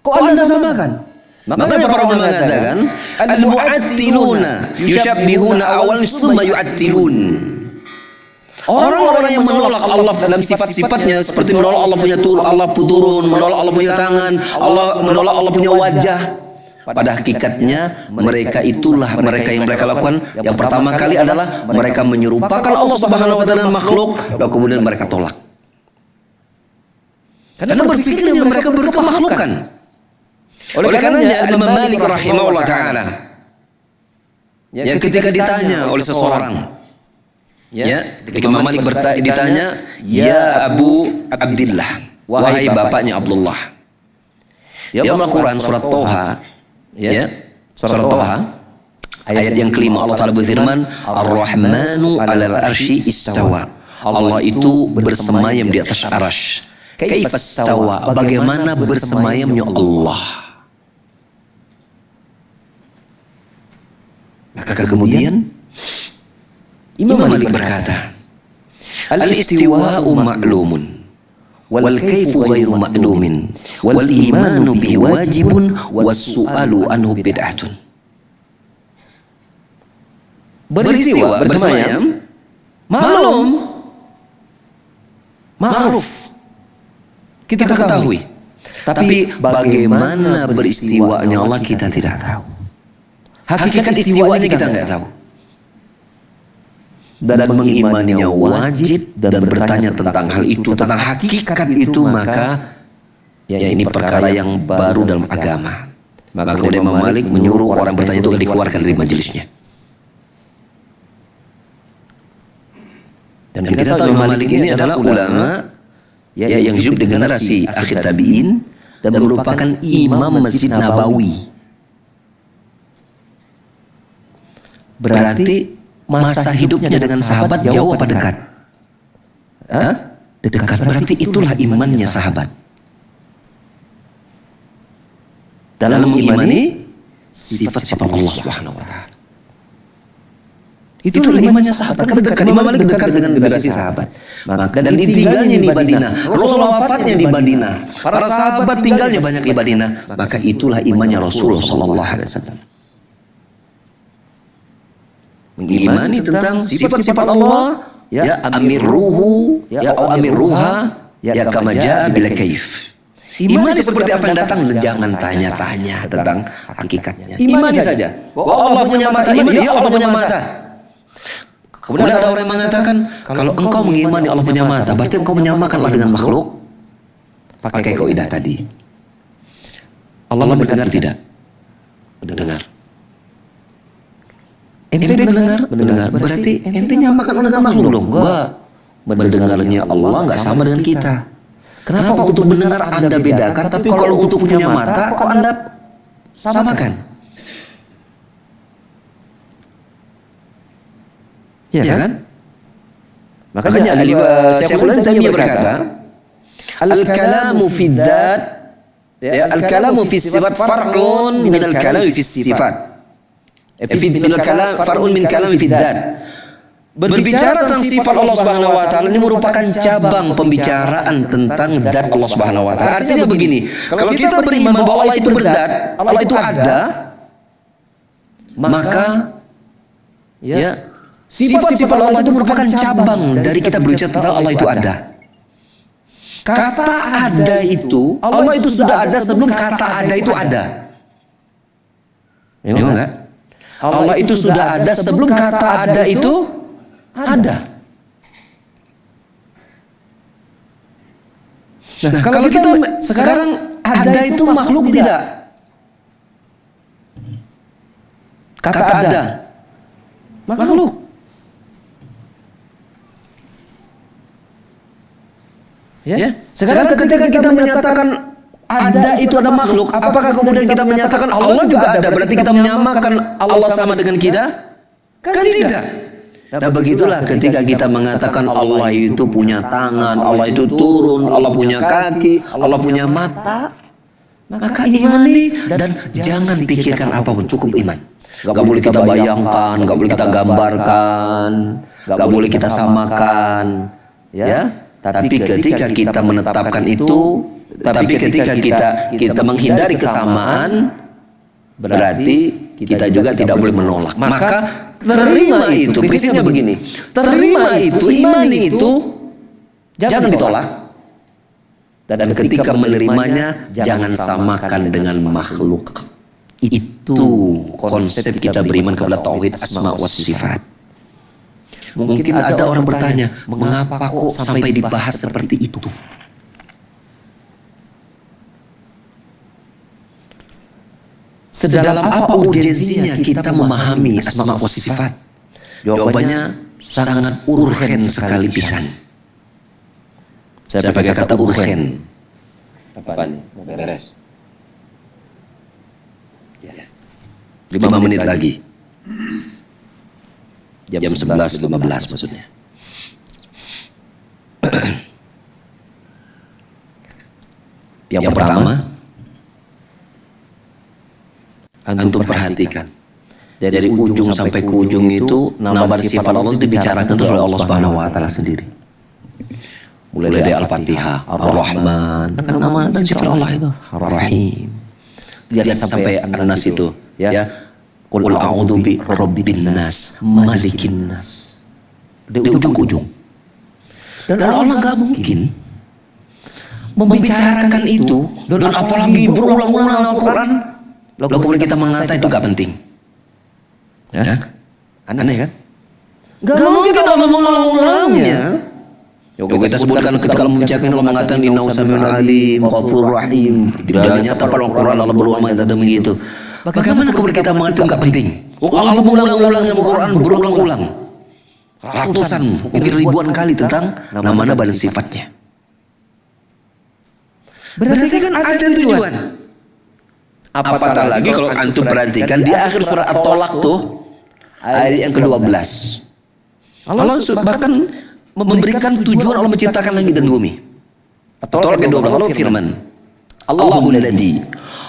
Kok Anda samakan? Makanya para ulama mengatakan al-mu'attiluna yushabbihuna awal thumma yu'attilun. Orang-orang yang menolak Allah dalam sifat-sifatnya, seperti menolak Allah punya Allah turun, menolak Allah punya tangan, menolak Allah punya wajah. Pada hakikatnya mereka itulah mereka yang mereka lakukan. Yang pertama kali adalah mereka menyerupakan Allah Subhanahu wa taala dengan makhluk, lalu kemudian mereka tolak. Karena berpikirnya mereka berkemakhlukan. Oleh karenanya Imam Malik rahimahullah taala, yang ketika ditanya oleh seseorang, ketika Imam Malik ditanya, ya Abu Abdillah, wahai bapaknya Abdullah, ya Al-Quran surat Toha, surat Toha ayat yang kelima, Allah Taala berfirman, Ar-Rahmanu 'alal arsy istawa. Allah itu bersemayam di atas arasy. Kaifa istawa? Bagaimana bersemayamnya Allah? Maka kemudian Imam Malik berkata, al-istiwa'u ma'lumun wal kaifu ghairu ma'lumin wal imanu bi wajibun was su'alu anhu bid'atun. Beristiwa, bersemayam, maklum, ma'ruf, kita ketahui. Tapi bagaimana beristiwanya Allah kita tidak tahu. Hakikat istiwanya kita nggak tahu. Dan mengimaninya wajib, dan bertanya tentang hal itu, tentang hakikat itu, maka ini perkara yang baru dalam agama. Maka kemudian Imam Malik menyuruh orang bertanya itu dikeluarkan dari majelisnya. Dan kita tahu Imam Malik ini adalah ulama yang hidup di generasi akhir tabi'in dan merupakan imam Masjid Nabawi. Berarti masa hidupnya dengan sahabat jauh apa dekat? Dekat. Berarti itulah imannya sahabat. Dalam mengimani sifat-sifat Allah Subhanahu wa taala. Itulah imannya sahabat. Karena dekat, Imam Malik dekat dengan generasi sahabat. Maka dan tinggalnya di Madinah. Rasulullah wafatnya di Madinah. Para sahabat tinggalnya banyak di Madinah. Maka itulah imannya Rasulullah sallallahu alaihi wasallam. Mengimani tentang sifat-sifat Allah, amiruhu, amiruha, kama jaa bila kaif. Imani seperti apa yang datang, jangan tanya-tanya tentang hakikatnya. Imani saja. Bahwa Allah punya mata, Allah punya mata. Kemudian ada orang yang mengatakan, kalau engkau mengimani Allah punya mata, berarti engkau menyamakan Allah dengan makhluk. Pakai kaidah tadi. Allah mendengar tidak? Mendengar. Ente mendengar. Berarti ente nyamakan Allah dengan makhluk dong. Mendengarnya Allah nggak sama dengan kita. Kenapa untuk mendengar Anda bedakan, tapi kalau untuk punya mata kok Anda samakan? Ya kan? Makanya Syekhul Taimiyah berkata, al-kalamu fi dzat, al-kalamu fi sifat far'un min al-kalami fi sifat. Min al-kalam far'un min kalami fi dzat. Berbicara tentang sifat Allah Subhanahu wa taala ini merupakan cabang pembicaraan tentang zat Allah Subhanahu wa taala. Artinya begini, kalau kita beriman bahwa Allah itu berzat, Allah itu ada, maka sifat-sifat Allah itu merupakan cabang dari kita berbicara tentang Allah itu ada. Kata ada itu, Allah itu sudah ada sebelum kata ada itu ada. Memang enggak? Allah itu sudah ada sebelum kata ada itu ada. Nah, kalau kita sekarang ada itu makhluk tidak? Kata ada makhluk. Ya. Sekarang ketika kita menyatakan ada itu ada makhluk, apakah kemudian kita menyatakan Allah juga ada? Berarti kita menyamakan Allah sama dengan kita? Kan tidak. Nah begitulah ketika kita mengatakan Allah itu punya tangan, Allah itu turun, Allah punya kaki, Allah punya mata, maka imani dan jangan pikirkan apapun, cukup iman. Gak boleh kita bayangkan, gak boleh kita gambarkan, gak boleh kita samakan, ya. Tapi ketika kita menetapkan itu, tapi ketika kita menghindari kesamaan, berarti kita juga tidak boleh menolak. Maka terima itu. Prinsipnya begini. Terima itu, imani itu, jangan ditolak. Dan ketika menerimanya, jangan samakan dengan makhluk. Itu konsep kita beriman kepada tauhid asma wa sifat. Mungkin ada orang bertanya, mengapa kok sampai dibahas seperti itu? Sedalam apa urgensinya kita memahami asma wa sifat? Jawabannya sangat urgen sekali pisan. Saya pakai kata urgen. Apa nih? Beres. 5 menit lagi. Jam 11.15 maksudnya. Yang pertama, antum perhatikan. Dari ujung sampai ke ujung itu, nama dan sifat Allah dibicarakan terus oleh Allah Subhanahu wa taala sendiri. Mulai dari Al-Fatihah, Ar-Rahman, kan nama dan sifat Allah itu, Ar-Rahim. Lihat sampai An-Nas itu, ya. Qul a'udzu bi rabbin nas, malikin nas. Di ujung ke ujung. Dan Allah enggak mungkin membicarakan itu dan apalagi berulang-ulang Al-Qur'an. Lalu kemudian kita mengatakan itu enggak penting. Ya? Aneh kan? Enggak mungkin Allah mengulang-ulangnya. Kita sebutkan ketika Allah membicarakan Allah mengatakan innahu samiun alim, ghafurur rahim. Tidak nyata pada Al-Qur'an Allah berulang mengatakan begitu. Bagaimana kemudian kita mengatakan enggak penting? Allah mengulang-ulang dalam Al-Qur'an berulang-ulang. Ratusan, mungkin ribuan kali tentang nama-nama dan sifatnya. Berarti kan ada tujuan. Apatah lagi kalau antum perhatikan di akhir surat At-Tolaq tuh ayat yang ke-12. Allah bahkan memberikan tujuan Allah menciptakan langit dan bumi. At-Tolaq ke-12 Allah firman, Allahul ladzi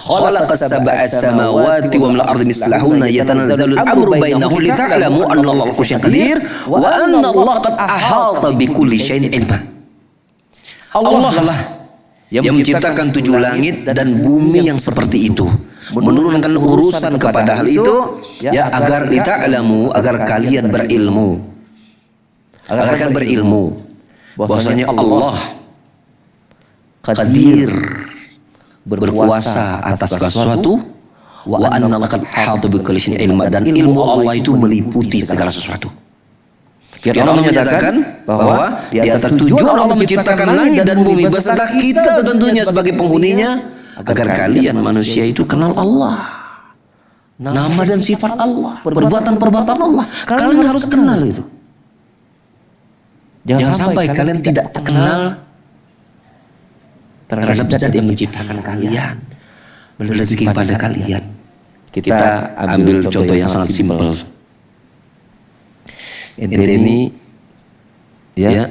khalaqa sab'a samawati wa mal ardi mislahunna yatanazzalu al-amru bainahum lita'lamu anna Allaha ala kulli syai'in qadir wa anna Allaha qad ahata bi kulli syai'in ilma. Allah lah yang menciptakan 7 langit dan bumi yang seperti itu, menurunkan urusan kepada hal itu ya agar lita'lamu, agar kalian berilmu, agar kalian berilmu bahwasanya Allah qadir, berkuasa atas sesuatu, wa anna laqad ahata bi kulli syai'in ilma, dan ilmu Allah itu meliputi segala sesuatu. Biar Allah menyatakan bahwa di antara tujuan Allah menciptakan langit dan bumi beserta kita tentunya sebagai penghuninya agar kalian manusia itu kenal Allah, nama dan sifat Allah, perbuatan-perbuatan Allah. Kalian harus kenal itu. Jangan sampai kalian tidak kenal terhadap zat yang menciptakan kalian, berrezeki pada kalian. Kita ambil contoh yang sangat simpel. Ini ya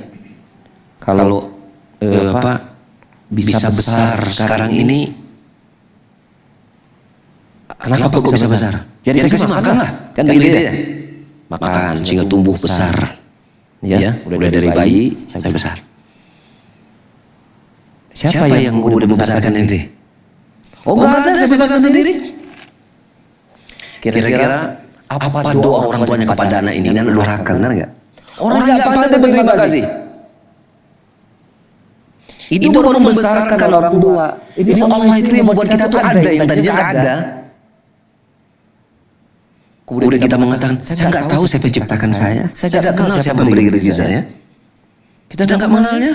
kalau bisa besar sekarang ini, kenapa kok bisa besar? Jadi dikasih makan lah, kan begitu ya. Makan sehingga tumbuh besar. Ya, mulai dari bayi sampai besar. Siapa yang udah membesarkan ente? Oh, enggak ada, saya besarkan sendiri. Kira-kira apa doa orang tuanya kepada anak ini? Dan durhaka, benar enggak? Orang enggak pandai berterima kasih. Itu baru membesarkan orang tua. Ini Allah itu yang membuat kita tuh ada yang tadinya enggak ada. Kemudian kita mengatakan, saya enggak tahu siapa yang menciptakan saya. Saya enggak kenal siapa yang memberi rezeki saya. Kita enggak mengenalnya.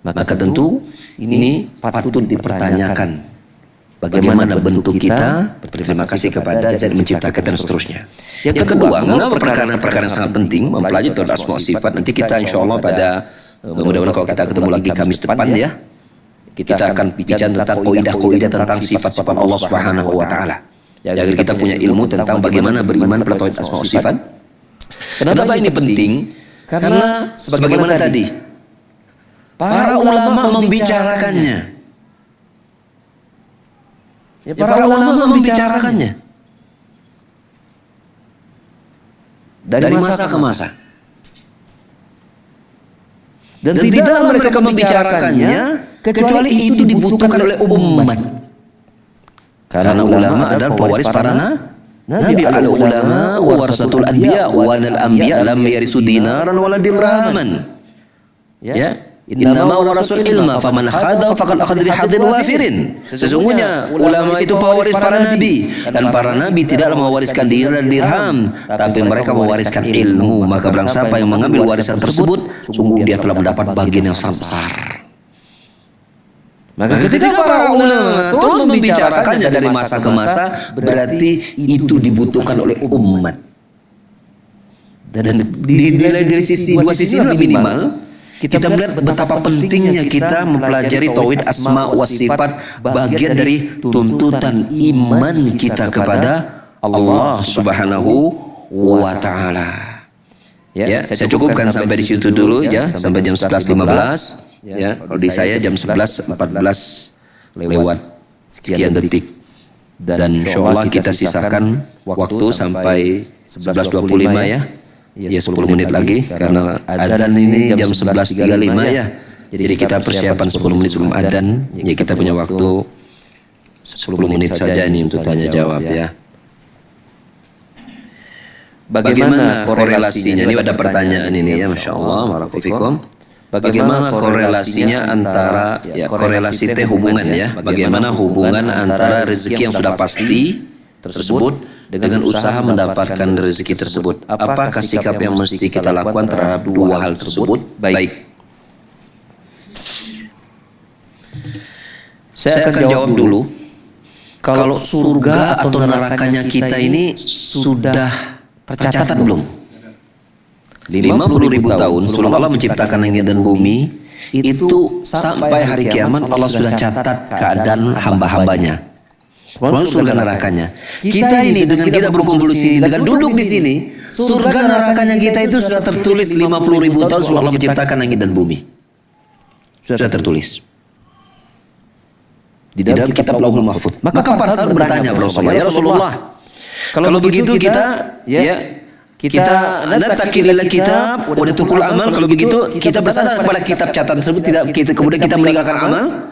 Maka tentu ini patut dipertanyakan. Bagaimana bentuk kita berterima kasih kepada zat yang menciptakan dan seterusnya. Yang kedua, mengapa perkara-perkara sangat penting mempelajari tentang asma sifat. Nanti kita insya Allah pada mudah-mudahan kalau kita ketemu lagi Kamis depan ya, kita akan bicara tentang kaidah-kaidah tentang sifat-sifat Allah Subhanahu wa taala. Agar kita punya ilmu tentang bagaimana beriman pada tauhid asma sifat. Kenapa ini penting? Karena sebagaimana tadi para ulama membicarakannya. Ya, para ulama membicarakannya dari masa ke masa. Dan tidaklah mereka membicarakannya kecuali itu dibutuhkan oleh umat. Karena ulama adalah pewaris para nabi. Al-ulama warasatul anbiya wa al-anbiya lam yarisu dinaran wala dirhaman. Ya, innama warasul ilma faman khadha faqad akhadha bihadin wafirin. Sesungguhnya ulama itu pewaris para nabi, dan para nabi tidaklah mewariskan dinar dan dirham, tapi mereka mewariskan ilmu. Maka barang siapa yang mengambil warisan tersebut, sungguh dia telah mendapat bagian yang sangat besar. Maka ketika para ulama terus membicarakannya dari masa ke masa, berarti itu dibutuhkan oleh umat. Dan dari sisi dua sisi minimal, kita melihat betapa pentingnya kita mempelajari tauhid asma wa sifat, bagian dari tuntutan iman kita kepada Allah Subhanahu wa taala. Ya, saya cukupkan sampai di situ dulu ya, sampai jam 11.15. Ya, kalau di saya jam 11.14 lewat sekian detik. Dan insyaallah kita sisakan waktu sampai 11.25 ya. Ya 10 menit lagi karena adzan ini jam 11.35 ya. Jadi kita persiapan 10 menit sebelum adzan. Ya kita punya waktu 10 menit saja ini untuk tanya jawab ya. Bagaimana korelasinya? Ini ada pertanyaan ini ya, Masya Allah, barakallahu. Bagaimana korelasinya antara korelasi hubungan ya? Bagaimana hubungan antara rezeki yang sudah pasti tersebut dengan usaha mendapatkan rezeki tersebut? Apakah sikap yang mesti kita lakukan terhadap dua hal tersebut? Baik. Saya akan jawab dulu. Kalau surga atau nerakanya kita ini sudah tercatat belum? 50.000 tahun sebelum Allah menciptakan langit dan bumi, itu sampai hari kiamat Allah sudah catat keadaan hamba-hambanya. Lalu surga nerakanya. Kita ini dengan kita berkumpul di sini, dengan duduk di sini, surga nerakanya kita itu sudah tertulis 50.000 tahun sebelum Allah menciptakan langit dan bumi. Sudah tertulis di dalam kitab Lauhul Mahfuz. Maka para sahabat bertanya Rasulullah, ya Rasulullah, kalau begitu kita natakilillah kitab wa natukul amal, kalau begitu kita bersandar kepada kitab catatan tersebut, kemudian kita meninggalkan amal.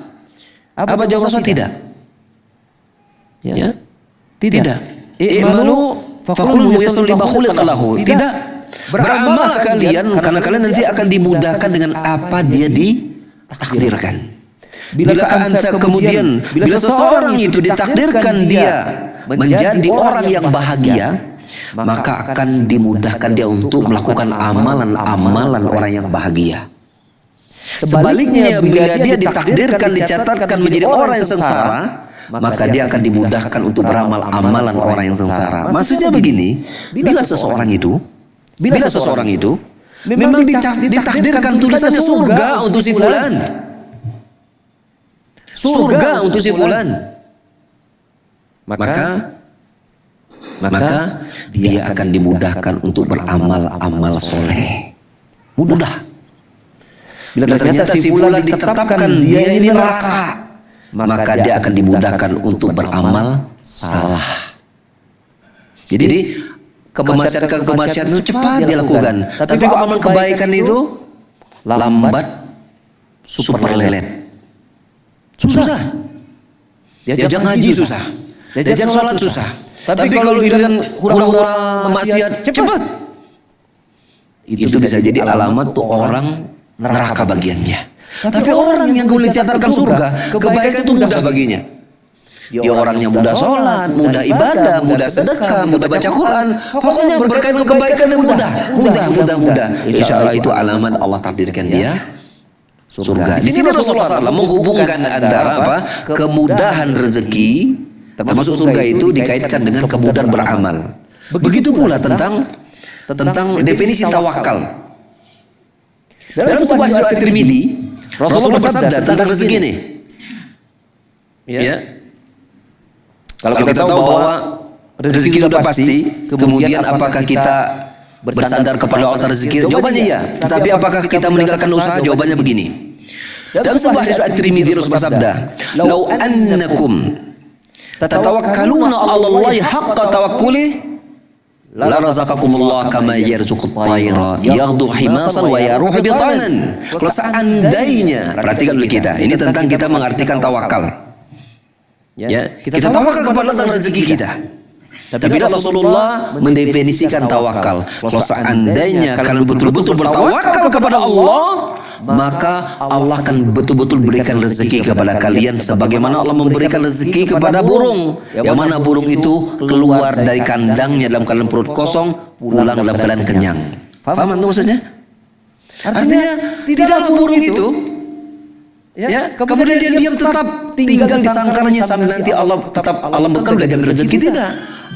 Apa jawab Rasul? Tidak. Ya. Tidak. I'malu fakulun muyassarun lima khuliqa lahu. Tidak. Beramal kalian karena kalian nanti akan dimudahkan dengan apa dia ditakdirkan. Bila seseorang itu ditakdirkan dia menjadi orang yang bahagia, maka akan dimudahkan dia untuk melakukan amalan-amalan orang yang bahagia. Sebaliknya, bila dia ditakdirkan, dicatatkan menjadi orang yang sengsara, maka dia akan dimudahkan untuk beramal amalan orang yang sengsara. Maksudnya begini, bila seseorang itu memang ditakdirkan tulisannya surga untuk si fulan, maka dia akan dimudahkan untuk beramal-amal soleh. Mudah. Bila ternyata si fulan ditetapkan dia ini neraka, maka dia akan dimudahkan untuk beramal salah. Jadi kemaksiatan itu cepat dia lakukan, tapi kalau amal kebaikan itu lambat, super lelet. Susah. Diajak ngaji susah. Diajak sholat susah. Tapi kalau iliran hura-hura maksiat cepat. Itu bisa jadi alamat tuh orang neraka bagiannya. Tapi orang yang kemudian dicatatkan surga, kebaikan itu mudah baginya. Dia orangnya mudah sholat, mudah ibadah, mudah sedekah, mudah baca Quran. Pokoknya berkaitan kebaikan yang mudah. Insya Allah itu alamat Allah takdirkan dia surga. Di sini Rasulullah SAW menghubungkan antara kemudahan rezeki, termasuk surga itu dikaitkan dengan kemudahan beramal. Begitu pula tentang definisi tawakal. Dalam sebuah hadis riwayat Tirmidzi, Rasulullah bersabda tentang rezeki ini. Ya. Kalau kita tahu bahwa rezeki sudah pasti, kemudian apakah kita bersandar kepada Allah rezeki? Jawabannya iya. Tetapi apakah kita meninggalkan usaha? Jawabannya begini. Dalam sebuah hadis riwayat Tirmidzi Rasulullah bersabda, "Lau annakum tatawakkaluna 'ala Allahi haqqa tawakkuli la razaqakumullah kama yarzuqut tayra yaghdu himasan wa yaruhu bitanan." Kalau seandainya, perhatikan dulu kita, ini tentang kita mengartikan tawakal. Ya, kita tawakal kepada Allah rezeki kita. Tapi Rasulullah mendefinisikan tawakal. Kalau seandainya kalian betul-betul bertawakal kepada Allah, maka Allah akan betul-betul berikan rezeki kepada kalian sebagaimana Allah memberikan rezeki kepada burung. Yang mana burung itu keluar dari kandangnya dalam keadaan perut kosong, pulang dalam keadaan kenyang. Paham itu maksudnya? Artinya tidaklah burung itu kemudian dia diam tetap tinggal di sangkarnya sampai nanti Allah bekal udah jamin rezeki, tidak.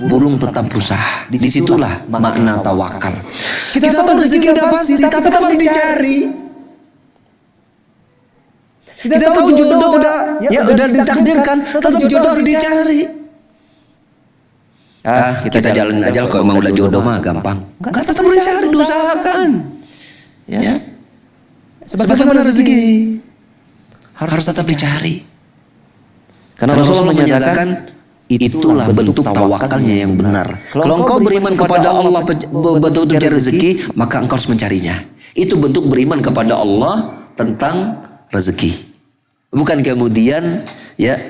Burung tetap berusaha. Disitulah makna tawakal. Kita tahu rezeki udah pasti, tapi tetap harus dicari. Kita tahu jodoh udah ditakdirkan, tetap jodoh harus dicari. Kita jalan aja kalau emang udah jodoh mah gampang. Enggak, tetap harus dicari, diusahakan. Ya. Sebagaimana rezeki harus tetap dicari. Karena Rasulullah menyatakan itulah bentuk tawakalnya yang benar. Kalau engkau beriman kepada Allah betul-betul mencari rezeki, maka engkau harus mencarinya. Itu bentuk beriman kepada Allah tentang rezeki. Bukan kemudian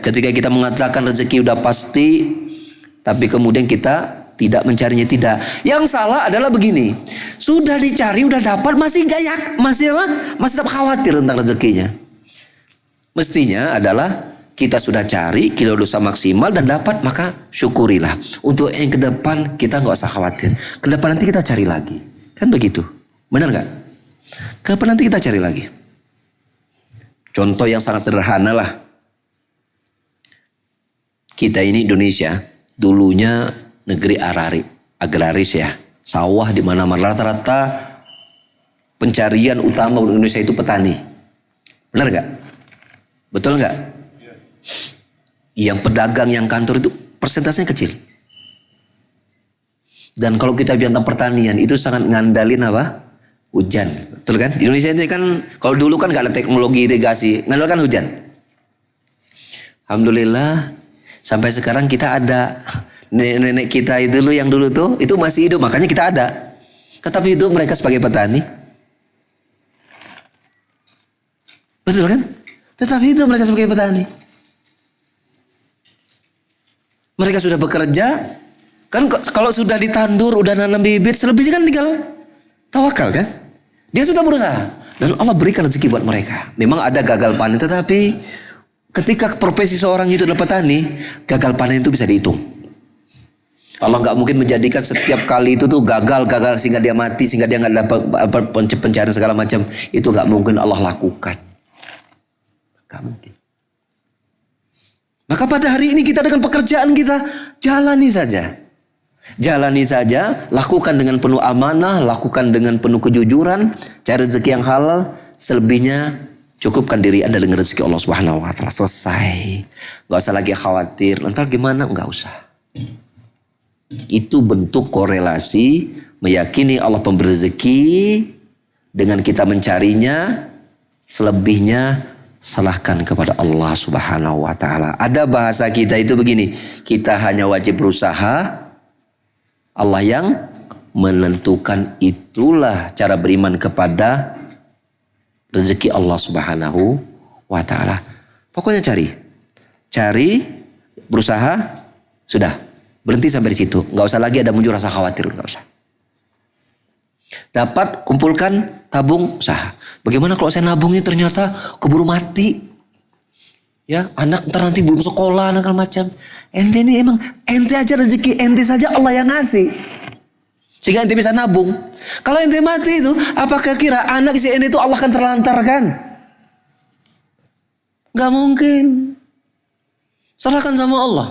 ketika kita mengatakan rezeki udah pasti, tapi kemudian kita tidak mencarinya, tidak. Yang salah adalah begini, sudah dicari, udah dapat, masih tetap khawatir tentang rezekinya. Mestinya adalah kita sudah cari, kita udah maksimal dan dapat, maka syukurilah. Untuk yang ke depan kita nggak usah khawatir. Ke depan nanti kita cari lagi. Kan begitu. Benar nggak? Ke depan nanti kita cari lagi. Contoh yang sangat sederhana lah. Kita ini Indonesia, dulunya negeri agraris ya. Sawah di mana-mana, rata-rata pencarian utama Indonesia itu petani. Benar nggak? Betul nggak? Yang pedagang, yang kantor itu persentasenya kecil. Dan kalau kita bilang tentang pertanian itu sangat ngandalin apa? Hujan. Betul kan? Di Indonesia ini kan kalau dulu kan gak ada teknologi irigasi, ngandalkan hujan. Alhamdulillah sampai sekarang kita ada. Nenek kita itu yang dulu tuh itu masih hidup, makanya kita ada. Tetapi hidup mereka sebagai petani. Betul kan? Tetapi hidup mereka sebagai petani. Mereka sudah bekerja, kan kalau sudah ditandur, udah nanam bibit, selebihnya kan tinggal tawakal kan. Dia sudah berusaha, dan Allah berikan rezeki buat mereka. Memang ada gagal panen, tetapi ketika profesi seorang itu adalah petani, gagal panen itu bisa dihitung. Allah nggak mungkin menjadikan setiap kali itu tuh gagal sehingga dia mati, sehingga dia nggak dapat pencarian segala macam. Itu nggak mungkin Allah lakukan. Nggak mungkin. Maka pada hari ini kita dengan pekerjaan kita jalani saja. Jalani saja, lakukan dengan penuh amanah, lakukan dengan penuh kejujuran, cari rezeki yang halal, selebihnya cukupkan diri Anda dengan rezeki Allah Subhanahu wa taala. Selesai. Enggak usah lagi khawatir, entar gimana? Enggak usah. Itu bentuk korelasi meyakini Allah pemberi rezeki dengan kita mencarinya, selebihnya salahkan kepada Allah Subhanahu wa taala. Ada bahasa kita itu begini, kita hanya wajib berusaha, Allah yang menentukan. Itulah cara beriman kepada rezeki Allah Subhanahu wa taala. Pokoknya cari, berusaha, sudah. Berhenti sampai di situ. Enggak usah lagi ada muncul rasa khawatir, enggak usah. Dapat, kumpulkan, tabung, usaha. Bagaimana kalau saya nabungnya ternyata keburu mati? Ya, anak ntar nanti belum sekolah, anak macam. Ente ini emang, ente aja rezeki, ente saja Allah yang ngasih. Sehingga ente bisa nabung. Kalau ente mati itu, apakah kira anak si ente itu Allah akan terlantarkan? Gak mungkin. Serahkan sama Allah.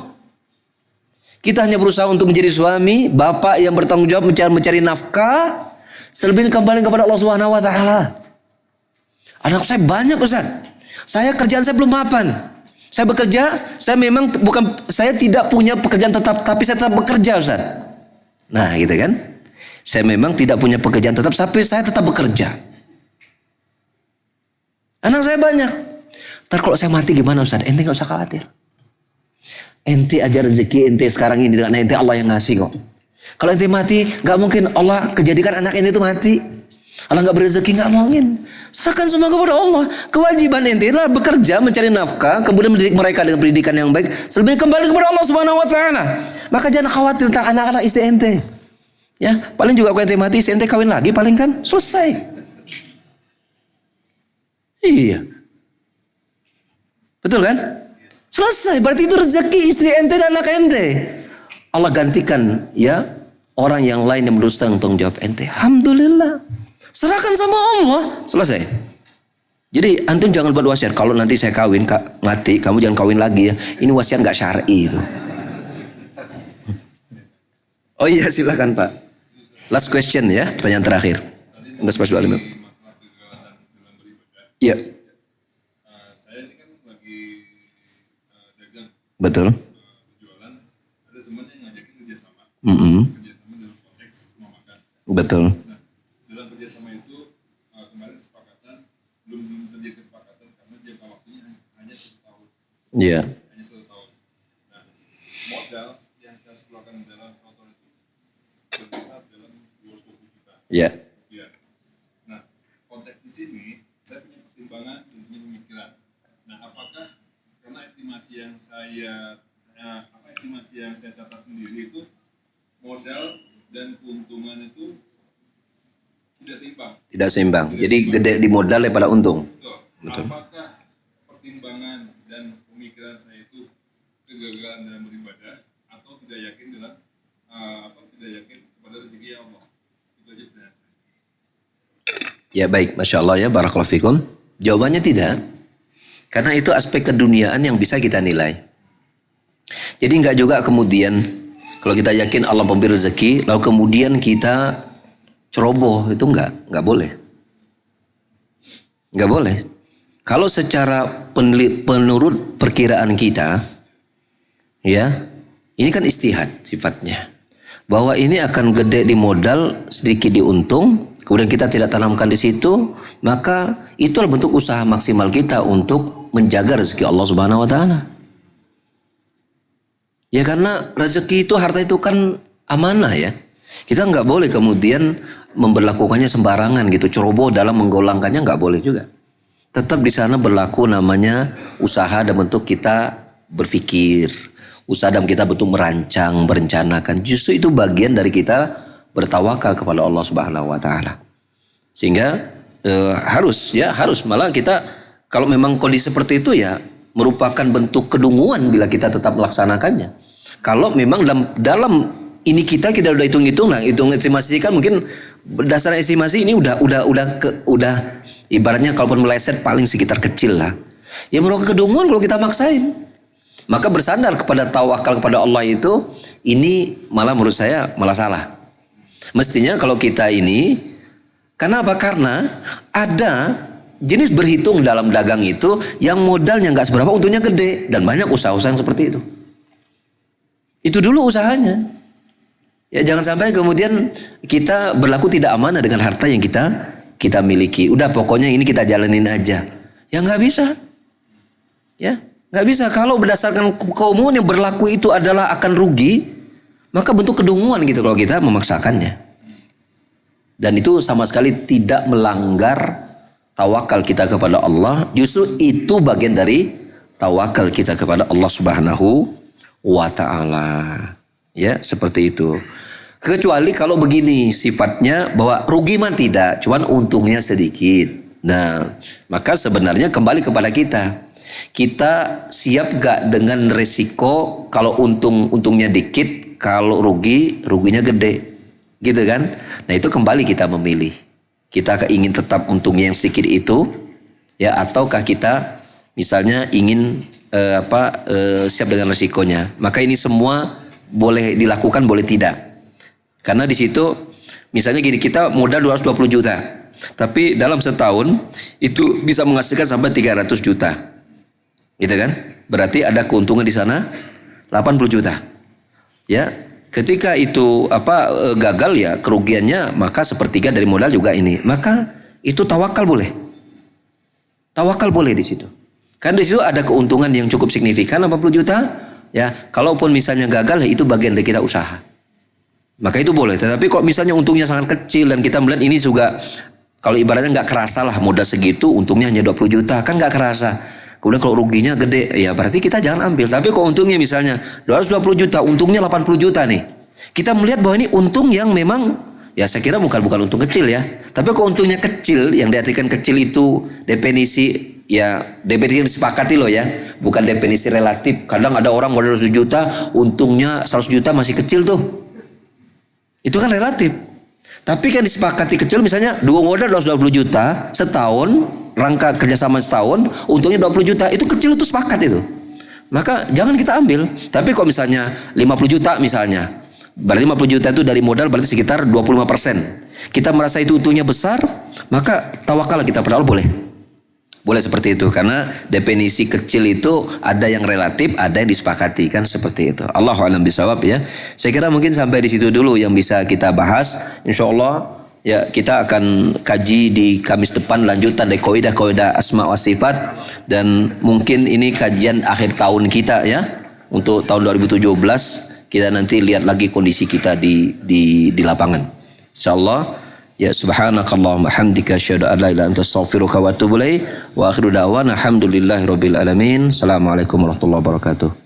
Kita hanya berusaha untuk menjadi suami, bapak yang bertanggung jawab mencari nafkah. Selebihnya kembali kepada Allah Subhanahu wa taala. Anak saya banyak Ustaz. Saya kerjaan saya belum mapan. Saya bekerja, saya tidak punya pekerjaan tetap, tapi saya tetap bekerja Ustaz. Nah, gitu kan? Saya memang tidak punya pekerjaan tetap, tapi saya tetap bekerja. Anak saya banyak. Ntar kalau saya mati gimana Ustaz? Ente gak usah khawatir. Ente aja rezeki ente sekarang ini dengan ente Allah yang ngasih kok. Kalau ente mati, gak mungkin Allah kejadikan anak ente itu mati. Allah nggak berezeki, nggak mungkin. Serahkan semua kepada Allah. Kewajiban ente adalah bekerja, mencari nafkah, kemudian mendidik mereka dengan pendidikan yang baik. Selebihnya kembali kepada Allah Subhanahu Wa Taala. Maka jangan khawatir tentang anak-anak istri ente. Ya, paling juga kalau ente mati, istri ente kawin lagi, paling kan selesai. Iya, betul kan? Selesai. Berarti itu rezeki istri ente dan anak ente. Allah gantikan ya orang yang lain yang mendusta tanggung jawab ente. Alhamdulillah. Serahkan sama Allah. Selesai. Jadi antum jangan buat wasiat. Kalau nanti saya kawin, mati, kamu jangan kawin lagi ya. Ini wasiat nggak syar'i itu. Oh iya, silakan Pak. Last question ya, pertanyaan terakhir. Iya.
Saya ini kan lagi dagang.
Betul.
Jualan. Ada teman yang ngajakin kerjasama. Kerjasama dalam konteks memakan.
Betul.
Dalam kerjasama itu kemarin kesepakatan belum terjadi kesepakatan karena jangka waktunya hanya 1 tahun.
Iya.
Hanya 1 tahun. Nah, modal yang saya keluarkan dalam 1 tahun itu berkisar dalam 220 juta.
Iya.
Ya. Nah, konteks di sini saya punya pertimbangan dan punya pemikiran. Nah, apakah karena estimasi yang saya catat sendiri itu modal dan keuntungan itu tidak seimbang.
Tidak seimbang. Jadi gede di modal daripada untung.
Betul. Apakah pertimbangan dan pemikiran saya itu kegagalan dalam beribadah atau tidak yakin dalam tidak yakin kepada rezeki Allah? Itu aja pertanyaan saya.
Ya baik, Masya Allah ya, barakallahu fikum. Jawabannya tidak. Karena itu aspek keduniaan yang bisa kita nilai. Jadi enggak juga kemudian kalau kita yakin Allah pemberi rezeki, lalu kemudian kita ceroboh, itu enggak boleh. Enggak boleh. Kalau secara penurut perkiraan kita, ya, ini kan istihad sifatnya. Bahwa ini akan gede di modal, sedikit di untung, kemudian kita tidak tanamkan di situ, maka itu adalah bentuk usaha maksimal kita untuk menjaga rezeki Allah Subhanahu Wa Taala. Ya karena rezeki itu, harta itu kan amanah ya. Kita nggak boleh kemudian memberlakukannya sembarangan gitu, ceroboh dalam menggolangkannya nggak boleh juga. Tetap di sana berlaku namanya usaha dan bentuk kita berpikir, usaha dan kita bentuk merancang, merencanakan. Justru itu bagian dari kita bertawakal kepada Allah Subhanahu Wa Taala. Sehingga harus malah kita kalau memang kondisi seperti itu ya merupakan bentuk kedunguan bila kita tetap melaksanakannya. Kalau memang dalam ini kita udah hitung estimasi kan mungkin berdasarkan estimasi ini udah ibaratnya kalaupun meleset paling sekitar kecil lah. Ya merupakan kedunguan kalau kita maksain. Maka bersandar kepada tawakal kepada Allah itu ini malah menurut saya malah salah. Mestinya kalau kita ini karena apa? Karena ada jenis berhitung dalam dagang itu yang modalnya nggak seberapa, untungnya gede dan banyak usaha-usaha yang seperti itu. Itu dulu usahanya. Ya jangan sampai kemudian kita berlaku tidak amanah dengan harta yang kita miliki. Udah pokoknya ini kita jalanin aja. Ya nggak bisa. Ya nggak bisa. Kalau berdasarkan keumuman yang berlaku itu adalah akan rugi, maka bentuk kedunguan gitu kalau kita memaksakannya. Dan itu sama sekali tidak melanggar tawakal kita kepada Allah. Justru itu bagian dari tawakal kita kepada Allah Subhanahu Wa Ta'ala. Ya seperti itu. Kecuali kalau begini sifatnya bahwa rugi mah tidak, cuman untungnya sedikit. Nah maka sebenarnya kembali kepada kita. Kita siap gak dengan resiko kalau untungnya dikit, kalau ruginya gede. Gitu kan? Nah itu kembali kita memilih. Kita ingin tetap untungnya yang sedikit itu, ya ataukah kita misalnya ingin siap dengan resikonya. Maka ini semua boleh dilakukan, boleh tidak. Karena di situ misalnya gini, kita modal 220 juta, tapi dalam setahun itu bisa menghasilkan sampai 300 juta. Gitu kan? Berarti ada keuntungan di sana 80 juta. Ya. Ketika itu gagal ya kerugiannya maka sepertiga dari modal juga ini. Maka itu tawakal boleh. Tawakal boleh di situ. Kan di situ ada keuntungan yang cukup signifikan 80 juta. Ya, kalaupun misalnya gagal itu bagian dari kita usaha. Maka itu boleh. Tetapi kok misalnya untungnya sangat kecil dan kita melihat ini juga Kalau ibaratnya nggak kerasa lah modal segitu, untungnya hanya 20 juta, kan nggak kerasa. Kemudian kalau ruginya gede, ya berarti kita jangan ambil. Tapi kalau untungnya misalnya 220 juta, untungnya 80 juta nih. Kita melihat bahwa ini untung yang memang, ya saya kira bukan untung kecil ya. Tapi kalau untungnya kecil, yang diartikan kecil itu definisi, ya definisi yang disepakati loh ya. Bukan definisi relatif. Kadang ada orang modal 100 juta, untungnya 100 juta masih kecil tuh. Itu kan relatif. Tapi kan disepakati kecil, misalnya dua modal 220 juta setahun, rangka kerjasama setahun, untungnya 20 juta, itu kecil, itu sepakat itu. Maka jangan kita ambil. Tapi kalau misalnya 50 juta misalnya, berarti 50 juta itu dari modal berarti sekitar 25%. Kita merasa itu untungnya besar, maka tawakal kita pada Allah, boleh. Boleh seperti itu, karena definisi kecil itu ada yang relatif, ada yang disepakati, kan seperti itu. Allahu a'lam bishawab ya. Saya kira mungkin sampai di situ dulu yang bisa kita bahas. Insyaallah ya kita akan kaji di Kamis depan lanjutan dari kaidah-kaidah asma wa sifat, dan mungkin ini kajian akhir tahun kita ya. Untuk tahun 2017 kita nanti lihat lagi kondisi kita di lapangan. Insyaallah. Ya subhanakallahumma hamdika asyhadu an la ilaha illa anta astaghfiruka wa atubu ilaik wa akhiru da'wana alhamdulillahi rabbil alamin. Assalamualaikum warahmatullahi wabarakatuh.